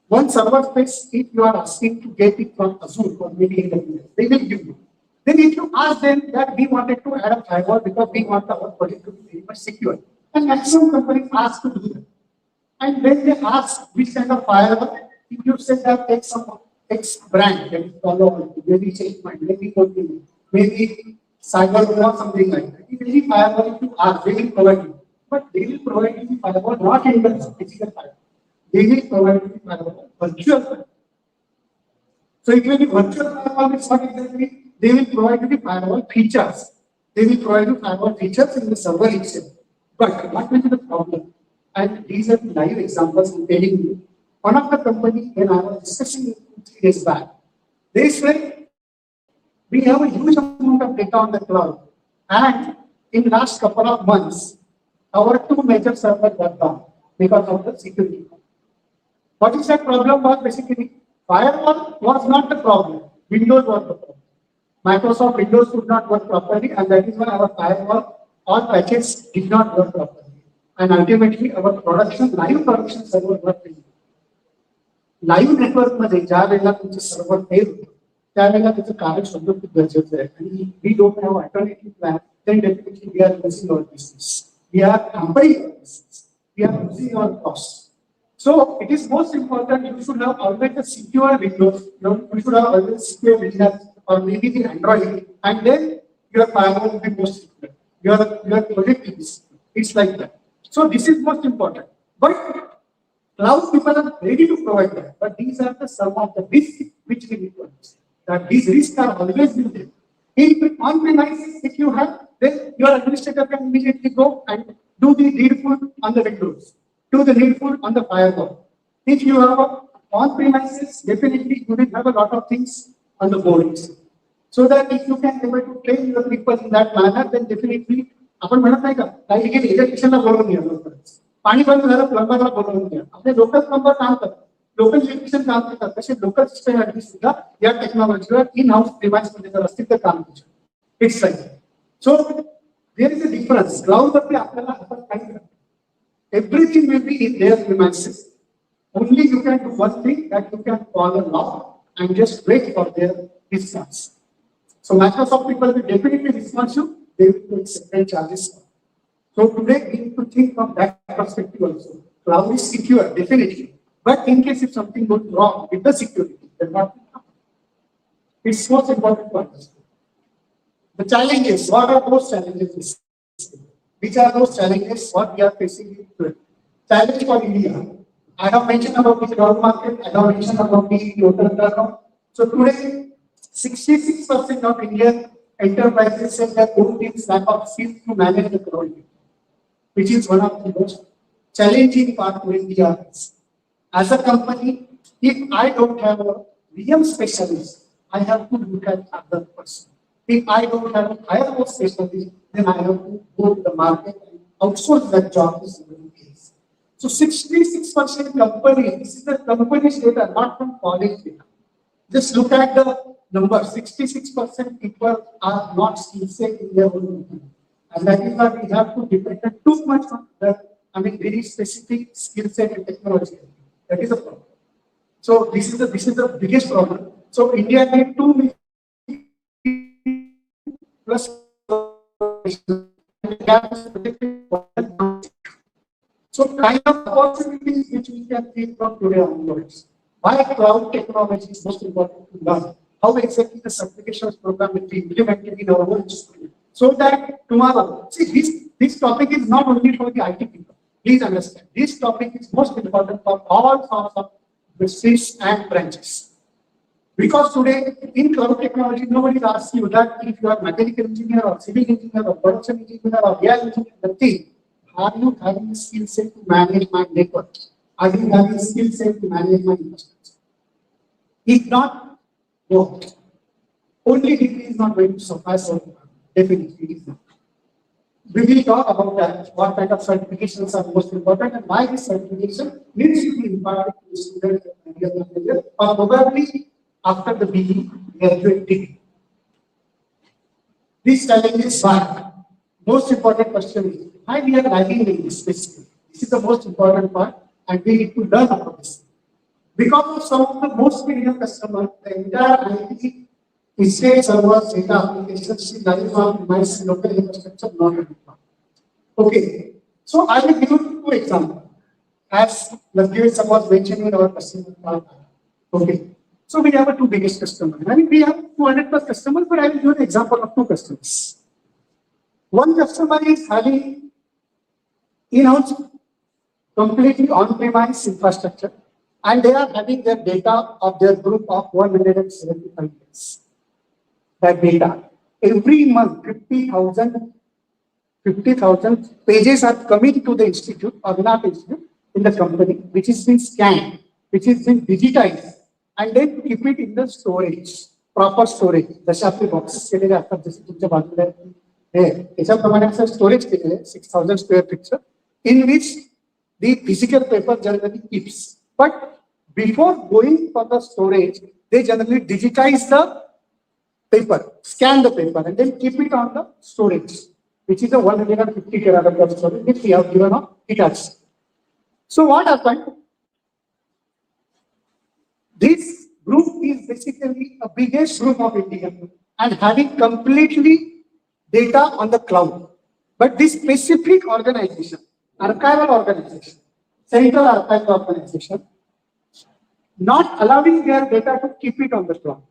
one server space, if you are asking to get it from Azure or maybe AWS, they will give you. Then if you ask them that we wanted to add a firewall because we want our project to be very much secure, and maximum companies ask to do that. And when they ask which kind of firewall, if you say that take some X brand, that is follow, maybe SailPoint, maybe Fortinet, maybe cyber or something like that. If any firewall you ask, they will provide you. But they will provide you the firewall not in the physical firewall. They will provide you the firewall virtual firewall. So if you have virtual firewall, it's what exactly? They will provide you the firewall features. They will provide you firewall features in the server itself. But what will be the problem? And these are live examples I'm telling you. One of the companies, when I was discussing 3 days back, they said, we have a huge amount of data on the cloud, and in the last couple of months, our 2 major servers were down because of the security. What is that problem? Was basically firewall was not the problem, Windows was the problem. Microsoft Windows could not work properly, and that is why our firewall or patches did not work properly. And ultimately, our live production server worked. Live network मध्ये ज्या वेळेला तुमचे server fail होते त्यावेळेला त्याचं कारण शोधणं खूप गरजेचं आहे आणि we don't have alternative plan then definitely we are losing our business we are hampering our business we are losing our cost So it is most important you should have always a secure Windows, you should have always secure Windows or maybe the Android, and then your firewall will be most secure. Your project will be secure. It's like that. So this is most important. But cloud people are ready to provide that, but these are the some of the risks which we need to understand. That these risks are always been there. In on-premises, if you have, then your administrator can immediately go and do the needful on the Windows, do the needful on the firewall. If you have on-premises, definitely you will have a lot of things on the boards. So that if you can able to train your people in that manner, then definitely आपण म्हणत नाही का काही ठिकाणी इलेक्ट्रिशियनला बोलवून घ्या लवकर पाणी बंद झालं प्लंबरला बोलवून घ्या आपले लोकल प्लंबर काम करतात लोकल इलेक्ट्रिशियन काम करतात तसे लोकल सिस्टम सुद्धा या टेक्नॉलॉजीवर इन हाऊस डिव्हाइस मध्ये जर असतील तर काम करू शकतात it's like so there is a difference cloud वरती आपल्याला आपण काय करायचं everything will be in there premises only you can do one thing that you can follow law and just wait for their response. So Microsoft people will definitely respond you, they will take separate charges. So today we need to think from that perspective also. Cloud is secure, definitely. But in case if something goes wrong with the security, then what will happen? It's most important to understand. The challenges, what are those challenges? Which are those challenges what we are facing today? Challenge for India. I have mentioned about the cloud market, I have mentioned about the local platform. So today, 66% of Indian enterprises say that own teams lack of skills to manage the cloud, which is one of the most challenging part to India. As a company, if I don't have a VM specialist, I have to look at other person. If I don't have a firewall specialist, then I have to go to the market and outsource that job to somebody else. So 66% companies, this is the company's data, not from college data. Just look at the number, 66% people are not skill set in their own company. And that is why we have to depend too much on that, very specific skill set and technology. That is a problem. So this is the biggest problem. So India need 2 million plus so kind of opportunities which we can take from today onwards. Why cloud technology is most important to learn. How exactly this applications program will be implemented in our own school. So that tomorrow, see this topic is not only for the IT people. Please understand, this topic is most important for all sorts of business and branches. Because today in cloud technology, nobody asks you that if you are mechanical engineer or civil engineer or production engineer or AI engineer, the thing, are you having a skill set to manage my network? Are you having a skill set to manage my infrastructure? If not, no. Only degree is not going to suffice for definitely it is not. We will talk about that, what kind of certifications are most important and why this certification needs to be imparted to the student at the end of the year or probably after the BE graduate degree. These challenges are most important question is why we are lagging in this specifically. This is the most important part and we need to learn about this. Because of some of the most critical customers, the entire IT estate servers, data applications, lies on premise local infrastructure not required. Okay, so I will give you 2 examples. As Lakesh was mentioned in our customer part. Okay, so we have 2 biggest customers. We have 200 plus customers, but I will give you an example of 2 customers. One customer is having in-house completely on-premise infrastructure, and they are having their data of their group of 175 years. That data every month 50,000 pages are coming to the institute or not institute in the company, which is being scanned, which is being digitized, and then keep it in the storage, proper storage. जसे आपले boxes केलेले असतात जसे तुमच्या बाजूला हे त्याच्याप्रमाणे असं storage केलेले 6,000 square feet in which the physical paper generally keeps. But before going for the storage, they generally digitize the paper, scan the paper, and then keep it on the storage, which is a 150 terabyte of storage which we have given on Hitachi. So what happened? This group is basically a biggest group of India and having completely data on the cloud. But this specific organization, archival organization, central archive organization, not allowing their data to keep it on the cloud.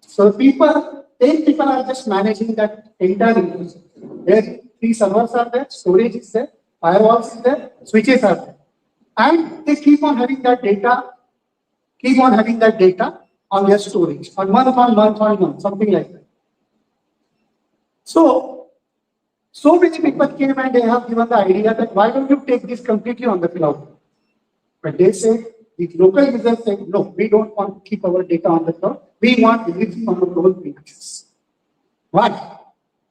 So people, 10 people are just managing that entire infrastructure. There 3 servers are there, storage is there, firewalls is there, switches are there. And they keep on having that data on their storage, on month, something like that. So many people came and they have given the idea that why don't you take this completely on the cloud? But they say, the local users say, no, we don't want to keep our data on the cloud. We want everything on our own premises. Why?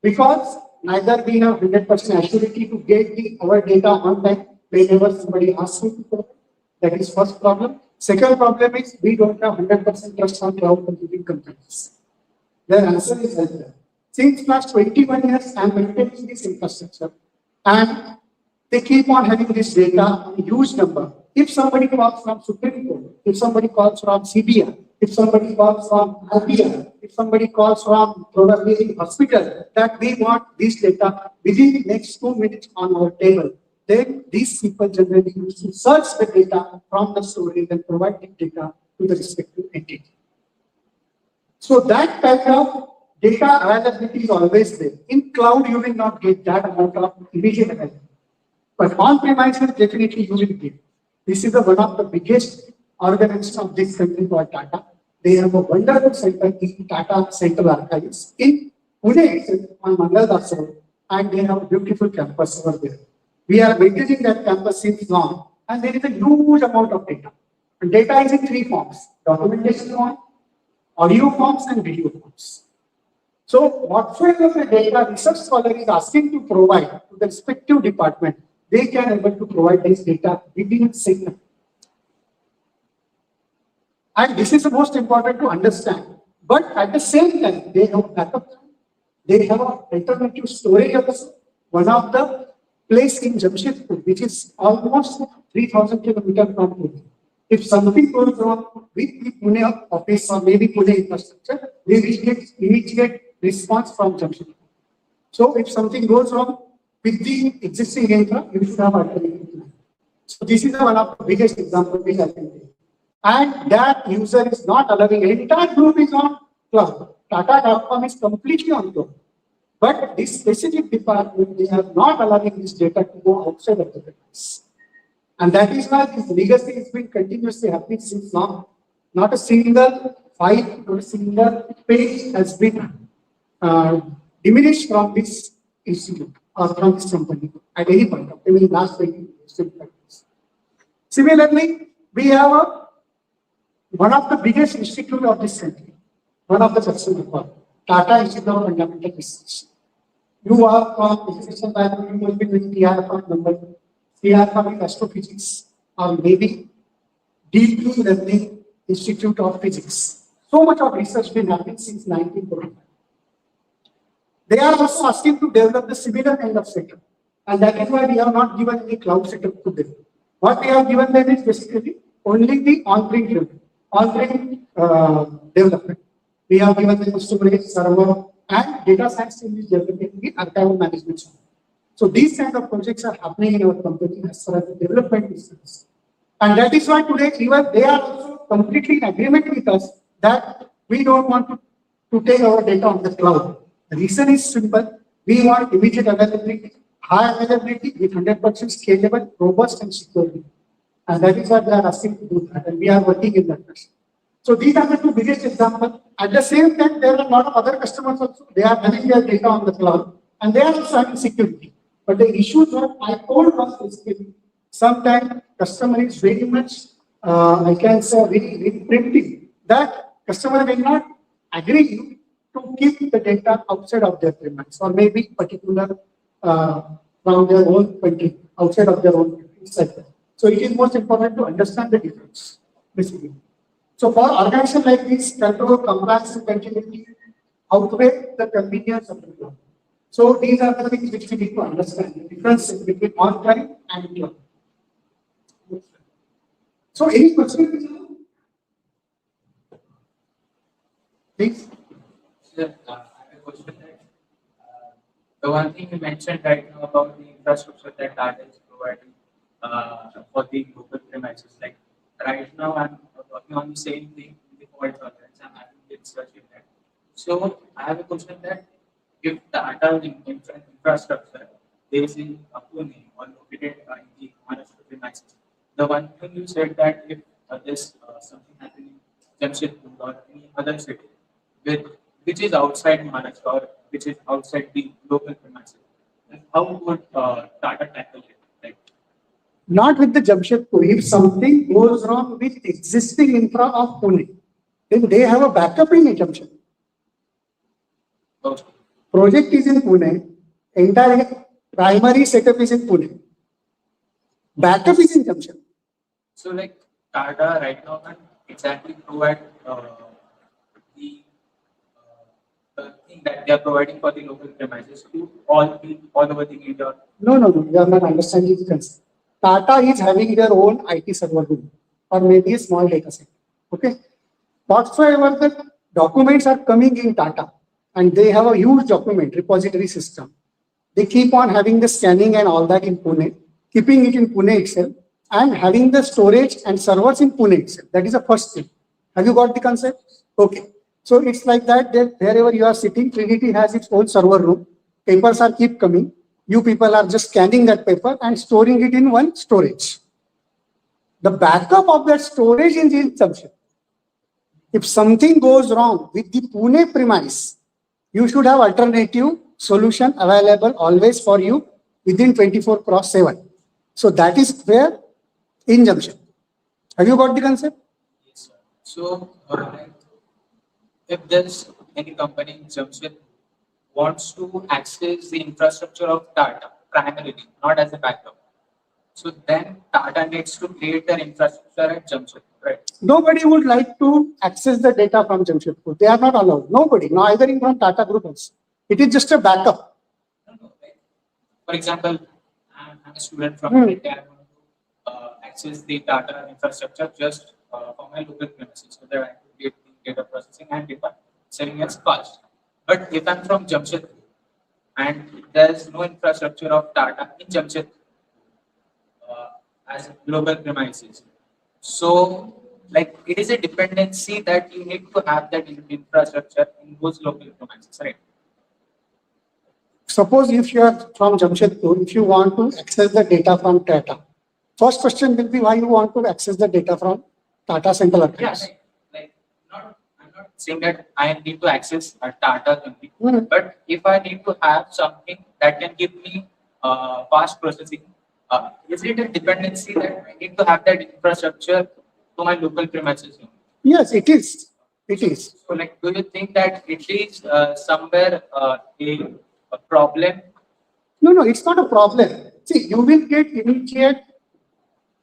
Because neither we have 100% accuracy to get our data on time whenever somebody asks me to provide. That is first problem. Second problem is we don't have 100% trust on cloud computing companies. Their answer is like that. Since last 21 years, I am maintaining this infrastructure and they keep on having this data in huge number. If somebody calls from Supreme Court, if somebody calls from CBI, if somebody calls from RBI, if somebody calls from probably hospital, that we want this data within the next 2 minutes on our table, then these people generally use to search the data from the storage and provide the data to the respective entity. So that kind of data availability is always there. In cloud, you will not get that amount of immediate availability. But on premises, definitely you will get. This is one of the biggest organizations of this country called Tata. They have a wonderful center in Tata Central Archives in Pune itself on Mangaldas Road, and they have a beautiful campus over there. We are maintaining that campus since long, and there is a huge amount of data. And data is in 3 forms: documentation form, audio forms, and video forms. So whatsoever the data research scholar is asking to provide to the respective department, they can able to provide this data within a second. And this is the most important to understand. But at the same time, they have backup. They have an alternative storage also. One of the place in Jamshedpur, which is almost 3,000 kilometers from Pune. If something goes wrong with the Pune office or maybe Pune infrastructure, they will get immediate response from Jamshedpur. So if something goes wrong with the existing infra, you should have alternative plan. So this is one of the biggest examples which I can take. And that user is not allowing, entire group is on cloud. Tata.com is completely on cloud. But this specific department, they are not allowing this data to go outside of the database. And that is why this legacy has been continuously happening since long. Not a single file or a single page has been diminished from this institute or from this company at any point of time in the last 20 years. Similarly, we have one of the biggest institutes of this country, one of the successful called Tata Institute of Fundamental Research. You are from education background, you will be doing TR from number, TR from astrophysics, or maybe Deep Blue Learning Institute of Physics. So much of research been happening since 1945. They are also asking to develop the similar kind of setup, and that is why we have not given any cloud setup to them. What we have given them is basically only the on-prem development. We have given them storage, server, and data science team is developing the archival management software. So these kind of projects are happening in our company as far as the development is concerned. And that is why today even they are also completely in agreement with us that we don't want to take our data on the cloud. The reason is simple. We want immediate availability, high availability with 100% scalable, robust, and secure. And that is why they are asking to do that. And we are working in that direction. So these are the 2 biggest examples. At the same time, there are a lot of other customers also. They are having their data on the cloud and they are also having security. But the issues what I told was basically sometimes customer is very much, I can say very primitive, that customer will not agree to keep the data outside of their premise or maybe particular from their own country, outside of their own country, etc. So it is most important to understand the difference, basically. So for organizations like this, control, compliance, and continuity outweigh the convenience of the cloud. So these are the things which we need to understand, the difference between on-prem and cloud. So any questions? Please. Sir, I have a question that the one thing you mentioned right now about the infrastructure that Tata is providing. for the local premises. Like right now, I'm working on the same thing in the fault tolerance. I'm having the research in that. So I have a question that if data infrastructure is in Pune or located in the Maharashtra premises, the one thing you said that if there's something happening in Jamshedpur or any other city, with which is outside Maharashtra or which is outside the local premises, then how would Tata tackle it? Like, Not with the Jamshedpur. If something goes wrong with existing infra of Pune, then they have a backup in Jamshedpur. okay. Project is in Pune, entire primary setup is in Pune. Backup is in Jamshedpur. So like Tata right now can exactly provide the the thing that they are providing for the local premises to all over the India. No, you are not understanding the concept. Tata is having their own IT server room or maybe a small data center. Okay. Whatsoever the documents are coming in Tata and they have a huge document repository system. They keep on having the scanning and all that in Pune, keeping it in Pune itself and having the storage and servers in Pune itself. That is the first thing. Have you got the concept? Okay. So it's like that wherever you are sitting, Trinity has its own server room. Papers are keep coming. You people are just scanning that paper and storing it in one storage. The backup of that storage is in Jamshedpur. If something goes wrong with the Pune premise, you should have alternative solution available always for you within 24/7. So that is where in Jamshedpur. Have you got the concept? Yes, sir. So like, if there's any company in Jamshedpur wants to access the infrastructure of Tata primarily, not as a backup. So then Tata needs to create an infrastructure at Jamshedpur, right? Nobody would like to access the data from Jamshedpur. They are not allowed. Nobody, neither in from Tata Group also. It is just a backup. No. Like, for example, I'm a student from India. I want to access the Tata infrastructure just for my local premises so that I can get the data processing and data saving as fast. But if I'm from Jamshedpur and there's no infrastructure of Tata in Jamshedpur as global premises, so like it is a dependency that you need to have that infrastructure in those local premises, right? Suppose if you are from Jamshedpur, if you want to access the data from Tata, first question will be why you want to access the data from Tata Central Yeah, Accounts. like I'm not saying that I need to access a Tata company, Mhm. but if I need to have something that can give me fast processing, is it a dependency that I need to have that infrastructure to my local premises? Yes, it is. It is. So, like, do you think that it is somewhere a problem? No, it's not a problem. See, you will get immediate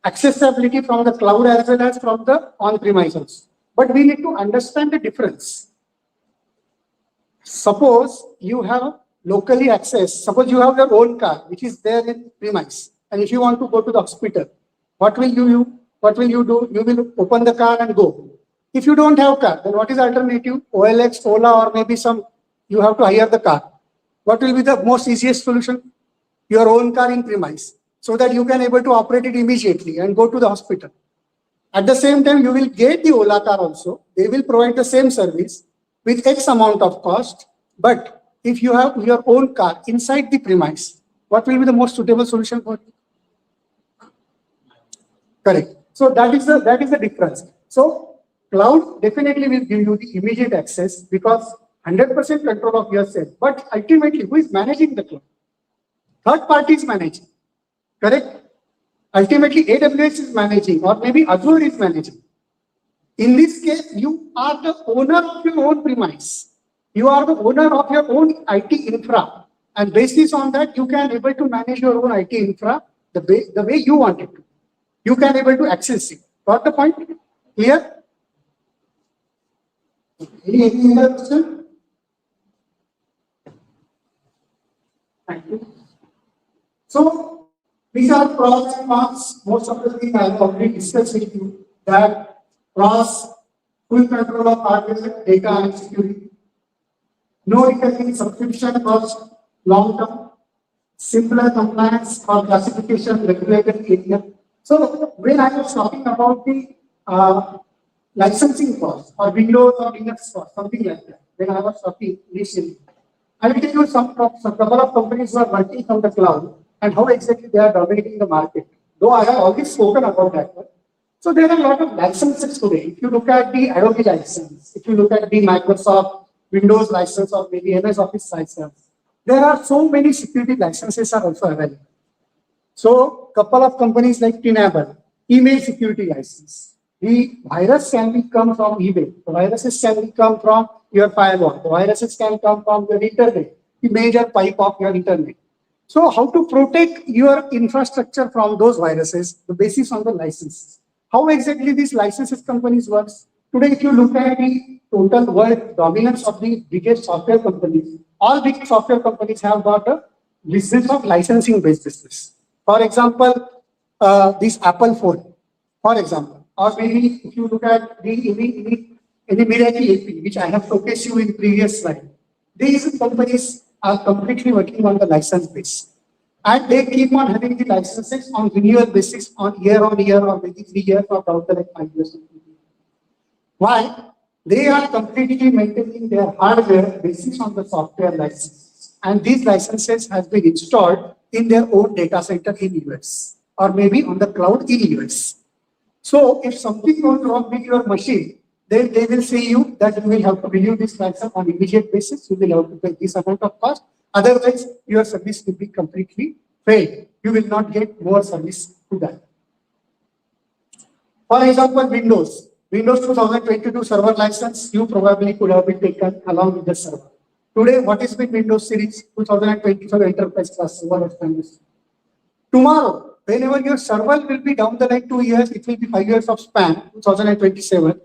accessibility from the cloud as well as from the on-premises. But we need to understand the difference. Suppose you have locally access, suppose you have your own car, which is there in premise. And if you want to go to the hospital, what will you do? What will you do? You will open the car and go. If you don't have car, then what is alternative? OLX, Ola, or maybe some, you have to hire the car. What will be the most easiest solution? Your own car in premise, so that you can able to operate it immediately and go to the hospital. At the same time, you will get the Ola car also. They will provide the same service with X amount of cost. But if you have your own car inside the premise, what will be the most suitable solution for you? Correct. So that is the difference. So cloud definitely will give you the immediate access because 100% control of yourself. But ultimately, who is managing the cloud? Third party is managing. Correct? Ultimately, AWS is managing or maybe Azure is managing. In this case, you are the owner of your own premise. You are the owner of your own IT infra. And basis on that, you can able to manage your own IT infra the way you want it to. You can able to access it. Got the point? Clear? Any other question? Thank you. So these are pros and cons. Most of the things I have already discussed with you. That pros, full control of hardware, data and security. No recurring subscription cost long term. simpler compliance or classification regulated area. So when I was talking about the licensing cost or Windows or Linux cost, something like that, when I was talking initially, I will tell you some couple of companies who are working on the cloud and how exactly they are dominating the market. Though I have already spoken about that one. So there are a lot of licenses today. If you look at the Adobe license, if you look at the Microsoft Windows license or maybe MS Office license, there are so many security licenses are also available. So couple of companies like Tenable, email security license. The virus can be come from email. The viruses can be come from your firewall. The viruses can come from your internet, the major pipe of your internet. So how to protect your infrastructure from those viruses? The basis on the licenses. How exactly these licenses companies works? Today, if you look at the total world dominance of the biggest software companies, all big software companies have got a business of licensing based business. For example, this Apple phone, for example, or maybe if you look at the any Miracle AP, which I have showcased you in previous slide, these companies are completely working on the license base. And they keep on having the licenses on renewal basis on year or maybe 3 years or down the like 5 years. Why? They are completely maintaining their hardware basis on the software license. And these licenses has been installed in their own data center in US or maybe on the cloud in US. So if something goes wrong with your machine, then they will say you that you will have to renew this license on immediate basis. You will have to pay this amount of cost. Otherwise, your service will be completely failed. You will not get more service to that. For example, Windows 2022 server license, you probably could have been taken along with the server. Today, what is with Windows Series 2025 Enterprise Class server of standards? Tomorrow, whenever your server will be down the line 2 years, it will be 5 years of span, 2027.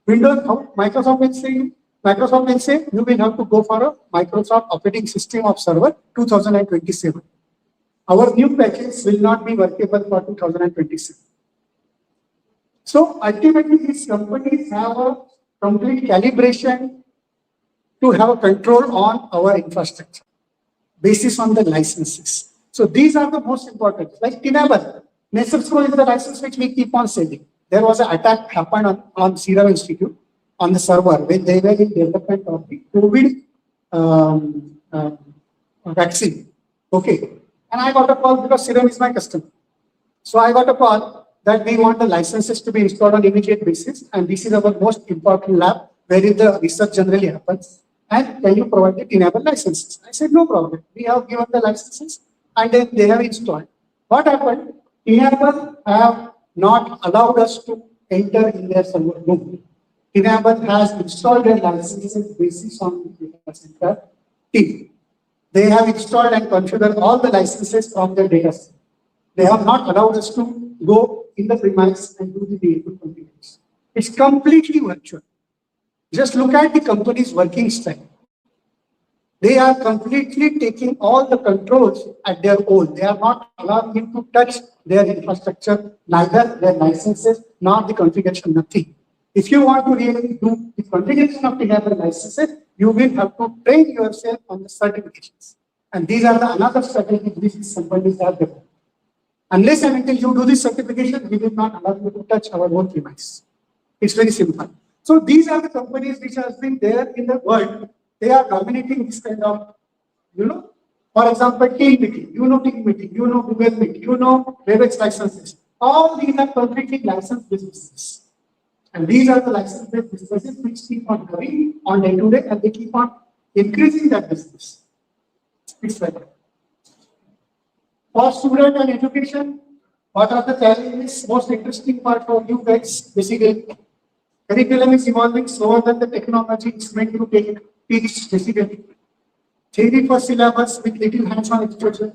Microsoft will say you will have to go for a Microsoft operating system of server 2027. Our new patches will not be workable for 2027. So ultimately, these companies have a complete calibration to have a control on our infrastructure basis on the licenses. So these are the most important. Like Tenable, Nessus-Pro is the license which we keep on selling. There was an attack happened on Serum Institute on the server when they were in development of the COVID vaccine. Okay, and I got a call because Serum is my customer. So I got a call that we want the licenses to be installed on immediate basis, and this is our most important lab wherein the research generally happens. And can you provide the Tenable licenses? I said no problem. We have given the licenses, and then they have installed. What happened? Tenable have not allowed us to enter in their server room. Tenable has installed their licenses basis on the data center team. They have installed and configured all the licenses from their data center. They have not allowed us to go in the premise and do the DA2 configuration. It's completely virtual. Just look at the company's working style. They are completely taking all the controls at their own. They are not allowing you to touch their infrastructure, neither their licenses, nor the configuration, nothing. If you want to really do the configuration of the Tenable licenses, you will have to train yourself on the certifications. And these are the another strategies which these companies have developed. Unless and until you do this certification, we will not allow you to touch our own premise. It's very simple. So these are the companies which have been there in the world. They are dominating this kind of, for example, team meeting, team meeting, Google Meet, WebEx licenses. All these are completely licensed businesses. And these are the license-based businesses which keep on growing on day-to-day, and they keep on increasing that business. It's like that. For student and education, what are the challenges? Most interesting part for you guys, basically, curriculum is evolving slower than the technology is meant to teach, basically. Theory for syllabus with little hands-on exposure.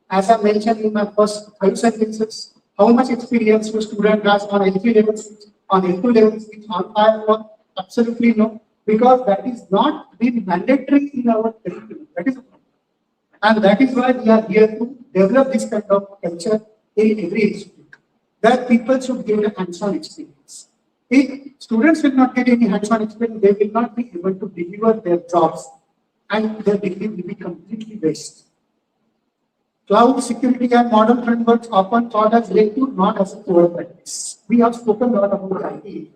As I mentioned in my first 5 sentences, how much experience your student has on L3 levels, on L2 levels, on firewall? Absolutely no, because that is not been mandatory in our curriculum. That is a problem. And that is why we are here to develop this kind of culture in every institute, that people should get a hands-on experience. If students will not get any hands-on experience, they will not be able to deliver their jobs, and their degree will be completely waste. Cloud security and modern frameworks often thought as relative, not as a core practice. We have spoken a lot about IT.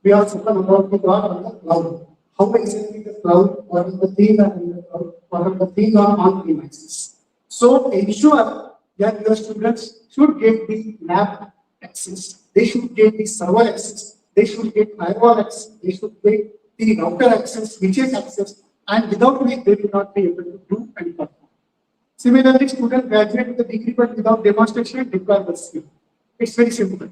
We have spoken about the lot on the cloud. How exactly the cloud, what is the thing in the cloud, what are the things on premises. So ensure that your students should get the lab access, they should get the server access, they should get firewall access, they should get the router access, switches access, and without which they will not be able to do and perform. Similarly, students graduate with a degree but without demonstration, deploy the skill. It's very simple.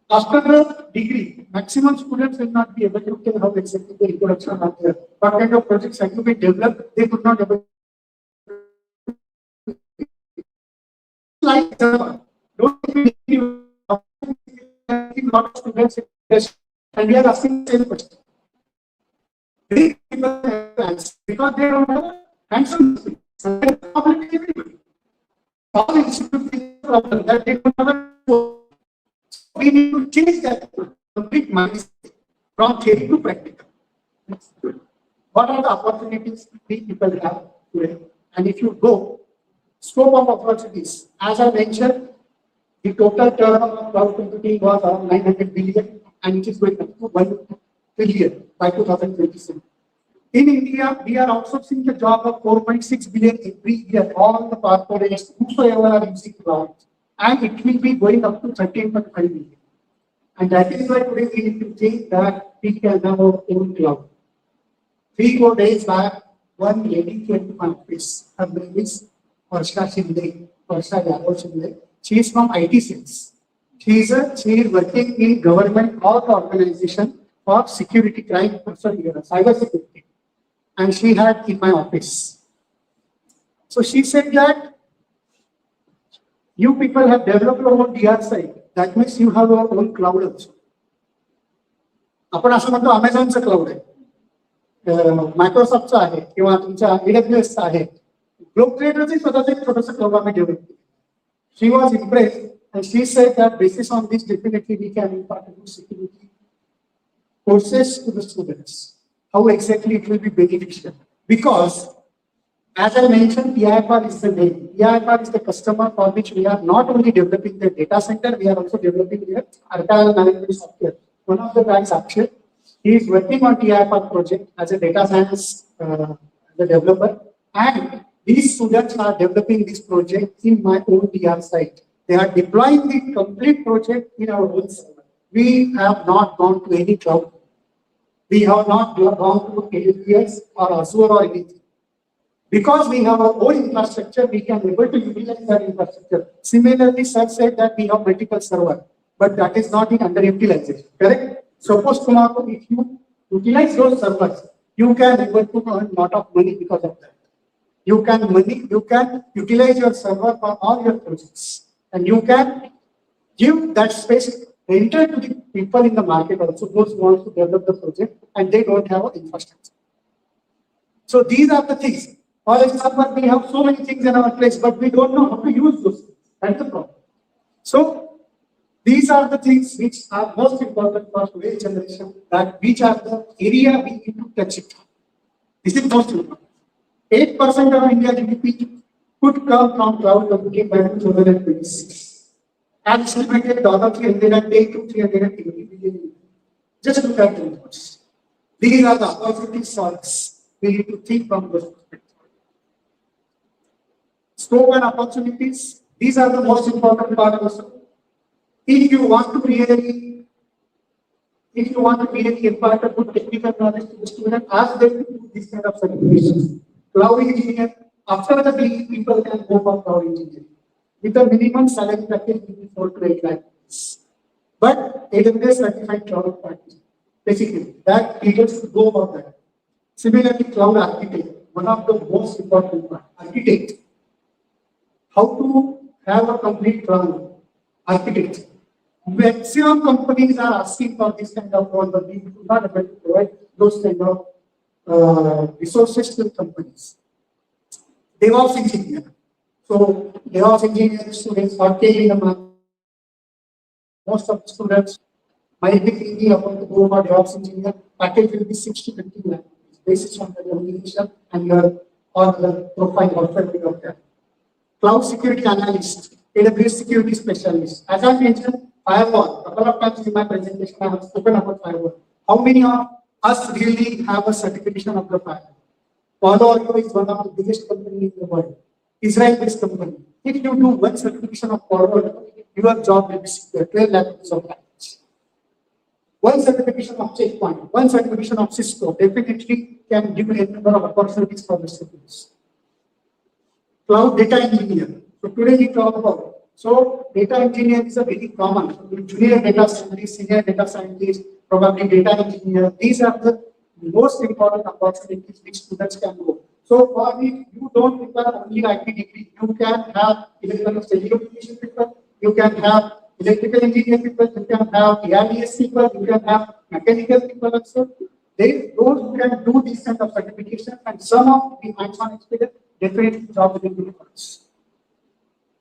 After the degree, maximum students will not be able to tell how exactly the introduction of their what kind of projects have to be developed. They could not able like don't be lot of students and we are asking the same question. Because they don't have hands-on all institutions problem that they don't have a we need to change that complete mindset from theory to practical. What are the opportunities we people have today? And if you go, scope of opportunities, as I mentioned, the total turnover of cloud computing was around 900 billion and it is going up to 1 billion by 2027. In India, we are outsourcing the job of 4.6 billion every year, all the corporates, whosoever are using cloud, and it will be going up to 13.5 billion. And that is why today we need to think that we can have our own cloud. 3-4 days back, one lady came to my office. Her name is Varsha Shinde. She is from IT sales. She is working in government or organization for security crime, cyber security. And she had in my office. So she said that you people have developed your own DR site. That means you have your own cloud also. आपण असं म्हणतो अमेझॉनचं cloud आहे, मायक्रोसॉफ्टचं आहे किंवा तुमच्या AWSचं आहे. Globe क्रिएटरचं स्वतःचं एक छोटंसं क्लाउड आम्ही डेव्हलप केलं. She was impressed and she said that basis on this definitely we can impart security courses to the students. How exactly it will be beneficial? Because as I mentioned, PIFR is the name. PIFR is the customer for which we are not only developing the data center, we are also developing their archival management software. One of the guys, Akshay, he is working on PIFR project as a data science the developer, and these students are developing this project in my own DR site. They are deploying the complete project in our own server. We have not gone to any cloud. We have not gone to AWS or Azure or anything. Because we have our own infrastructure, we can be able to utilize that infrastructure. Similarly, sir said that we have multiple servers, but that is not in underutilization. Correct? Suppose tomorrow, if you utilize those servers, you can be able to earn a lot of money because of that. You can utilize your server for all your projects, and you can give that space rental to the people in the market also, those who want to develop the project and they don't have an infrastructure. So these are the things. For example, we have so many things in our place, but we don't know how to use those things. That's the problem. So these are the things which are most important for today's generation, that which are the area we need to touch it. This is most important. 8% of India GDP could come from cloud computing by 2026. And estimated $310 to $380 billion. Just look at the numbers. These are the opportunities for us. We need to think from those perspectives. Scope and opportunities, these are the most important part of the story. If you want to really impart a good technical knowledge to the student, ask them to do this kind of certifications. Cloud engineer, after the degree, people can go for cloud engineering. With the minimum salary package between 4 to 8 lakhs. But AWS certified cloud package, basically, that people should go for that. Similarly, cloud architect, one of the most important part, architect. How to have a complete cloud architect. Maximum companies are asking for this kind of role, but we do not able to provide those kind of resources to companies. DevOps engineer. So DevOps engineering students are taking the market. Most of the students might be thinking about to go for DevOps engineer. Package will be 6 to 15 lakhs basis on the nomination and your or the profile of that. cloud security analyst, AWS security specialist. As I mentioned, firewall. A couple of times in my presentation, I have spoken about firewall. How many of us really have a certification of the firewall? Palo Alto is one of the biggest companies in the world. Israel-based company. If you do one certification of Palo Alto, your job will be secure. 12 lakh rupees of package. One certification of Checkpoint, one certification of Cisco definitely can give a number of opportunities for the students. Cloud data engineer. So today we talk about. So data engineer is a very common. Junior data scientist, senior data scientist, probably data engineer. These are the most important opportunities which students can go. So for me, you don't require only IT degree. You can have electrical telecommunication people. You can have electrical engineer people. You can have AIDS people. You can have mechanical people also. Those who can do this kind of certification and some of the hands-on experience definitely job will be different.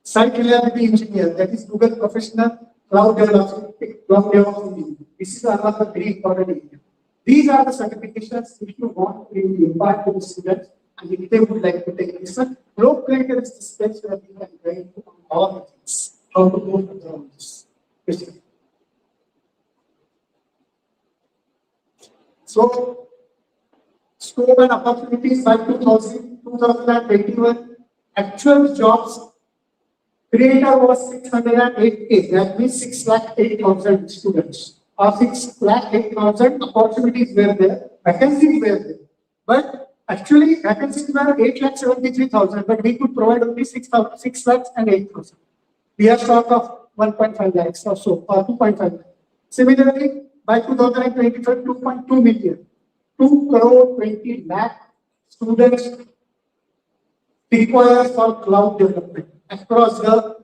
Site reliability engineer, that is Google professional cloud development engineer. This is another very important area. These are the certifications if you want to really impart to the students and if they would like to take this one. Flow creator is the space where we can guide you on all the things, how to go from this. So, scope and opportunities by 2021, actual jobs creator was 608K, that means 6,08,000 students, or 6,08,000 opportunities were there, vacancies were there. But actually, vacancies were 8,73,000, but we could provide only 6,08,000. We are short of 1.5 lakhs or so, or 2.5 lakhs. Similarly, by 2025, 2.2 million, 2 crore 20 lakh students required for cloud development across the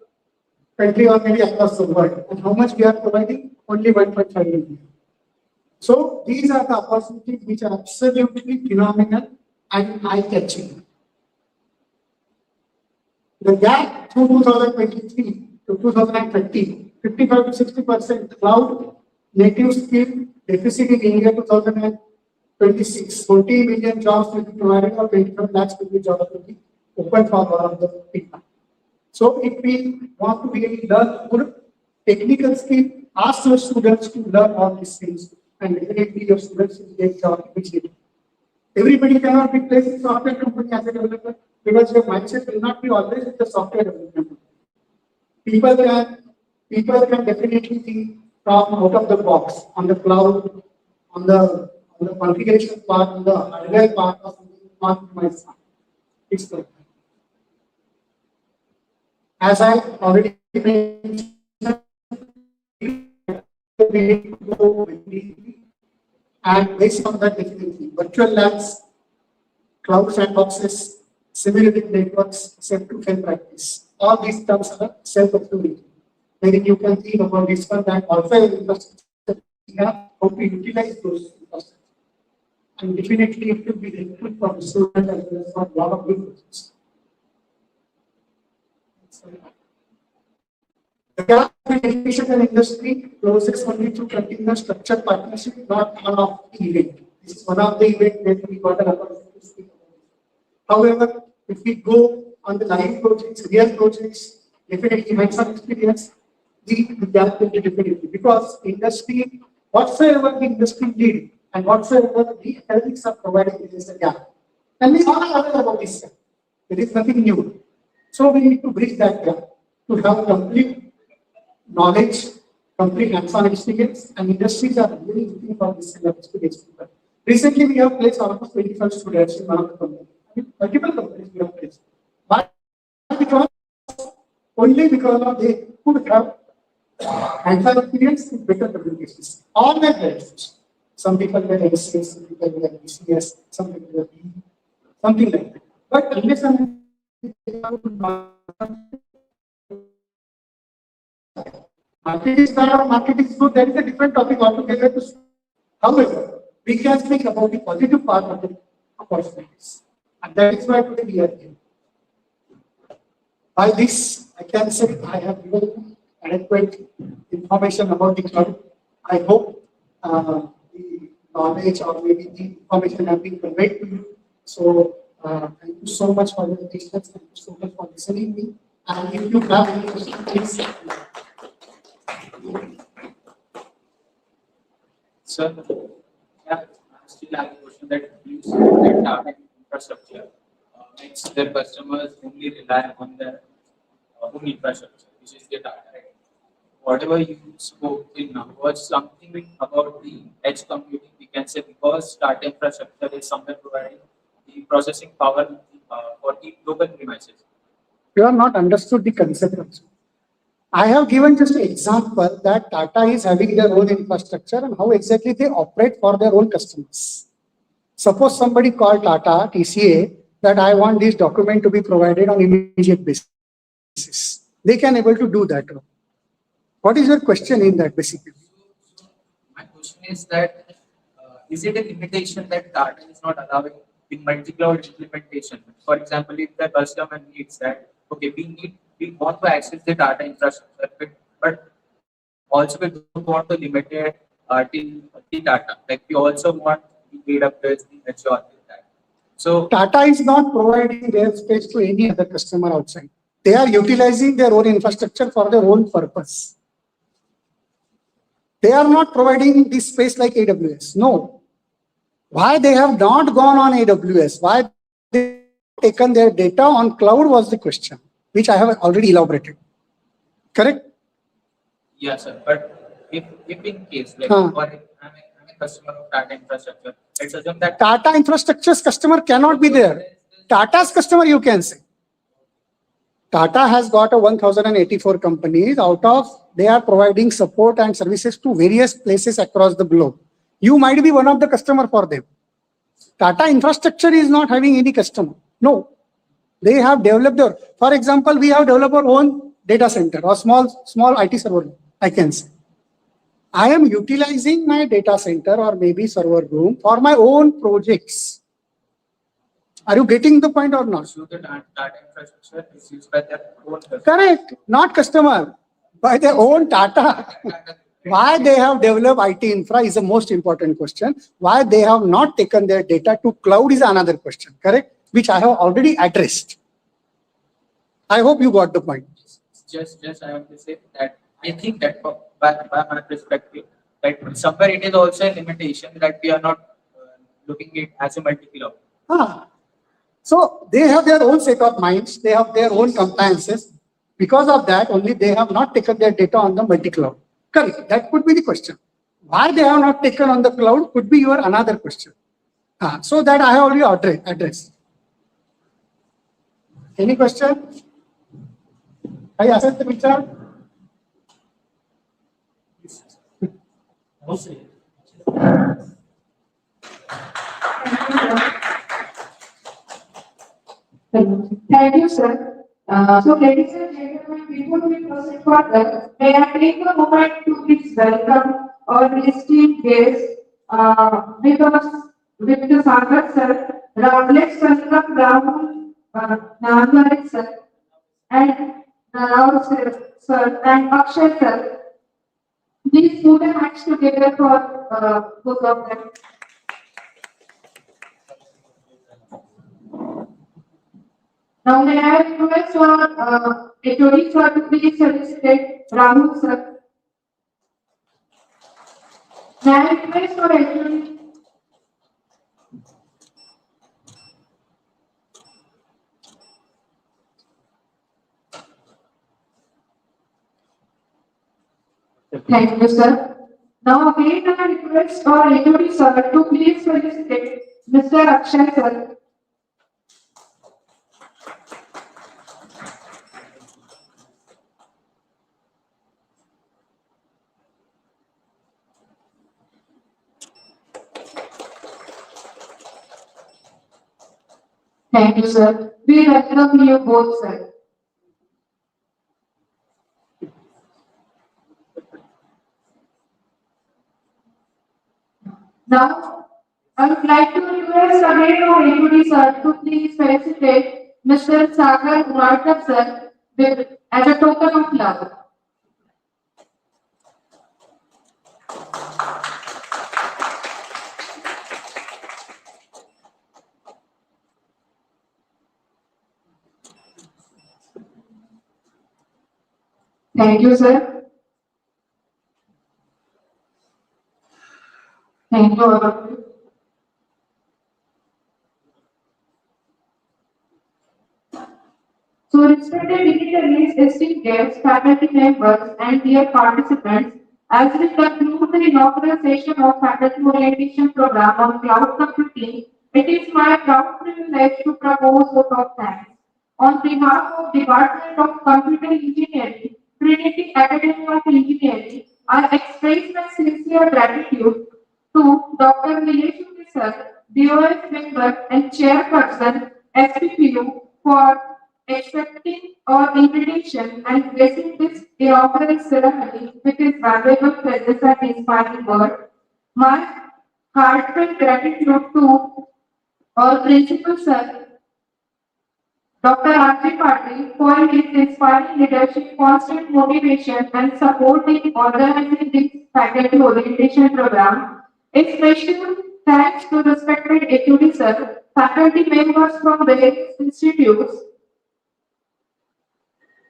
country or maybe across the world. And how much we are providing? Only 1.5 million. So these are the opportunities which are absolutely phenomenal and eye-catching. The gap through 2023 to 2030, 55 to 60% cloud native skill deficit in India 2026. 40 million jobs will be provided or 25 lakhs will be jobs will be open for all of the people. So if we want to really learn good technical skill, ask your students to learn all these things and definitely your students will get job immediately. Everybody cannot be placed in software company as a developer because your mindset will not be always with the software development. People can definitely think from out of the box on the cloud, on the configuration part, on the hardware part of the it's like that. As I already mentioned, and based on that definitely virtual labs, cloud sandboxes, simulated networks, self-to-fail practice. All these terms are self-explanatory. Maybe you can think about this one and also infrastructure, how to utilize those infrastructure. And definitely it will be helpful for the student as well as for a lot of good projects. The gap between education and industry closes only through continuous structured partnership, not one of the event. This is one of the events where we got an opportunity to speak about it. However, if we go on the live projects, real projects, definitely hands-on experience, the gap will be definitely because industry, whatsoever the industry need and whatsoever the academics are providing, there is a gap. And we all are aware about this gap. There is nothing new. So we need to bridge that gap to have complete knowledge, complete hands-on experience, and industries are really looking for this kind of experience. Recently, we have placed almost 25 students in one of the companies. Multiple companies we have placed. Why? Because only because of they could have hands-on experience with better communications. All the graduates. Some people were MCS, some people were BCS, some people were B, something like that. But unless market is bad or market is good, that is a different topic altogether. However, we can speak about the positive part of the opportunities. And that is why today we are here. By this, I can say I have given adequate information about the cloud. I hope the knowledge or maybe the information have been conveyed to you. So, thank you so much for your patience. Thank you so much for listening to me. And if you have any questions, please. Sir, yeah, I still have a question that you said that data infrastructure makes their customers only rely on their own infrastructure, which is the data, right? Whatever you spoke in now was something about the edge computing, we can say, because data infrastructure is somewhere providing the processing power for the local premises. You have not understood the concept also. I have given just an example that Tata is having their own infrastructure and how exactly they operate for their own customers. Suppose somebody called Tata, TCA, that I want this document to be provided on immediate basis. They can able to do that. What is your question in that basically? My question is that is it a limitation that Tata is not allowing the multi-cloud implementation? For example, if the customer needs that, okay, we want to access the data infrastructure, but also we don't want to limit it till the data. Like we also want the AWS, the Azure, that. So Tata is not providing their space to any other customer outside. They are utilizing their own infrastructure for their own purpose. They are not providing this space like AWS. No. Why they have not gone on AWS? Why they have taken their data on cloud was the question, which I have already elaborated. Correct? yes, sir. But if in case like Huh. or if I'm a customer of data infrastructure, let's assume that Tata infrastructure's customer cannot be there. Tata's customer you can say. Tata has got a 1084 companies, out of they are providing support and services to various places across the globe. You might be one of the customer for them. Tata infrastructure is not having any customer. No. They have developed their, for example, we have developed our own data center or small IT server, I can say. I am utilizing my data center or maybe server room for my own projects. Are you getting the point or not? so the data infrastructure is used by their own customer. Correct. Not customer. By their own Tata. Why they have developed IT infra is the most important question. Why they have not taken their data to cloud is another question. Correct? Which I have already addressed. I hope you got the point. Just I have to say that I think that by my perspective, that somewhere it is also a limitation that we are not looking at as a multi-cloud. Ah. So they have their own set of minds. They have their own compliances. Because of that, only they have not taken their data on the multi-cloud. Correct. That could be the question. Why they have not taken on the cloud could be your another question. So that I have already addressed. Any question? I accept the picture. Thank you, sir. So, ladies and gentlemen, before we proceed further, may I take a moment to please welcome our esteemed guests, because with the Sagar sir, let's welcome Rahul Nandwale sir, and Rao sir, and Akshay sir. Please put your hands together for both of them. Now, may I request for HOD sir to please felicitate Rahul sir. May I request for HOD? Thank you, sir. Now, again, I request for HOD sir to please felicitate Mr. Akshay sir. Thank you, sir. We welcome you both, sir. Now, I would like to request again our HOD sir to please felicitate Mr. Sagar Murarkar sir as a token of love. Thank you, sir. Thank you, all of you. So, respected dignitaries, esteemed guests, faculty members, and dear participants, as we conclude the inaugural session of Faculty Orientation Program on Cloud Computing, it is my proud privilege to propose vote of thanks. On behalf of Department of Computer Engineering, Trinity Academy of Engineering, I express my sincere gratitude to Dr. Nilesh Sir, DOS member and chairperson, SPPU, for accepting our invitation and blessing this inaugural ceremony with his valuable presence and inspiring word. My heartfelt gratitude to our principal sir, Dr. R.J. Patil, for his inspiring leadership, constant motivation, and support in organizing this faculty orientation program. A special thanks to respected HOD sir, faculty members from various institutes,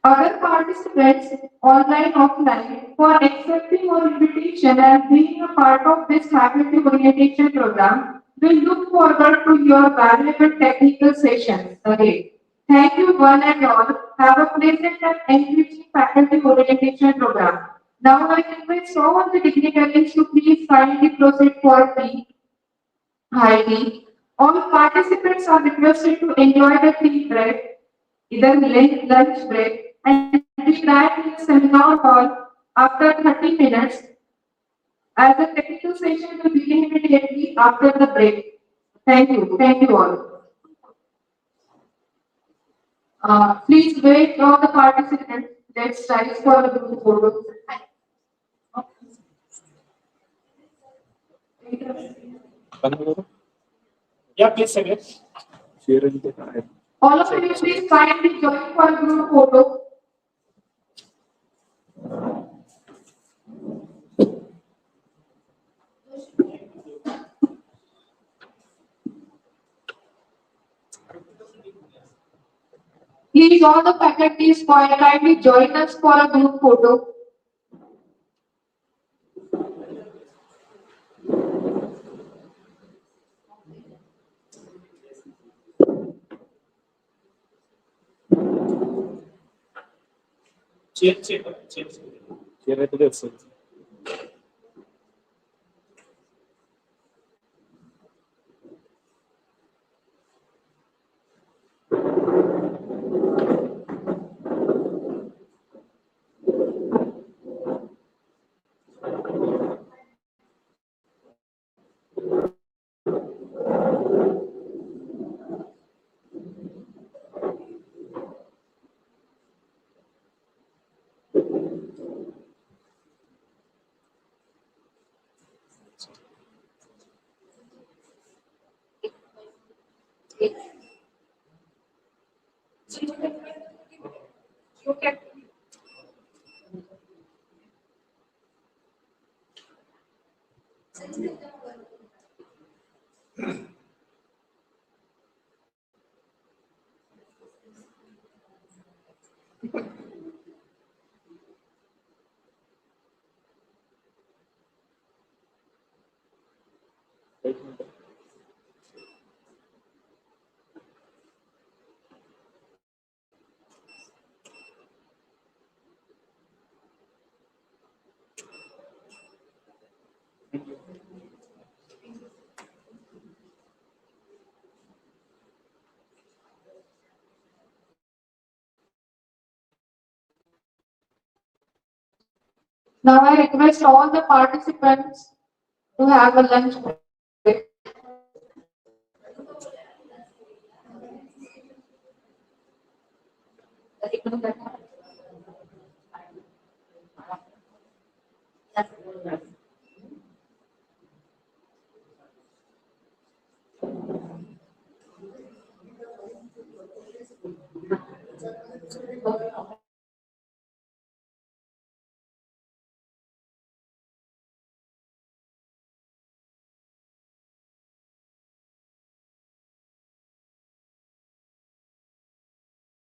other participants, online, offline, for accepting our invitation and being a part of this faculty orientation program. We look forward to your valuable technical sessions again. Thank you one and all. Have a pleasant and enriching faculty orientation program. Now I request all the dignitaries to please kindly proceed for the high tea. All participants are requested to enjoy the tea break, either lunch break, and be back in the seminar hall after 30 minutes, as the technical session will begin immediately after the break. Thank you. Thank you all. Please wait all the participants. Let's rise for the group photo. Yeah, please say it. All of you please kindly join for group photo. Please all the faculties kindly join us for a group photo. Cheer. Now I request all the participants to have a lunch break.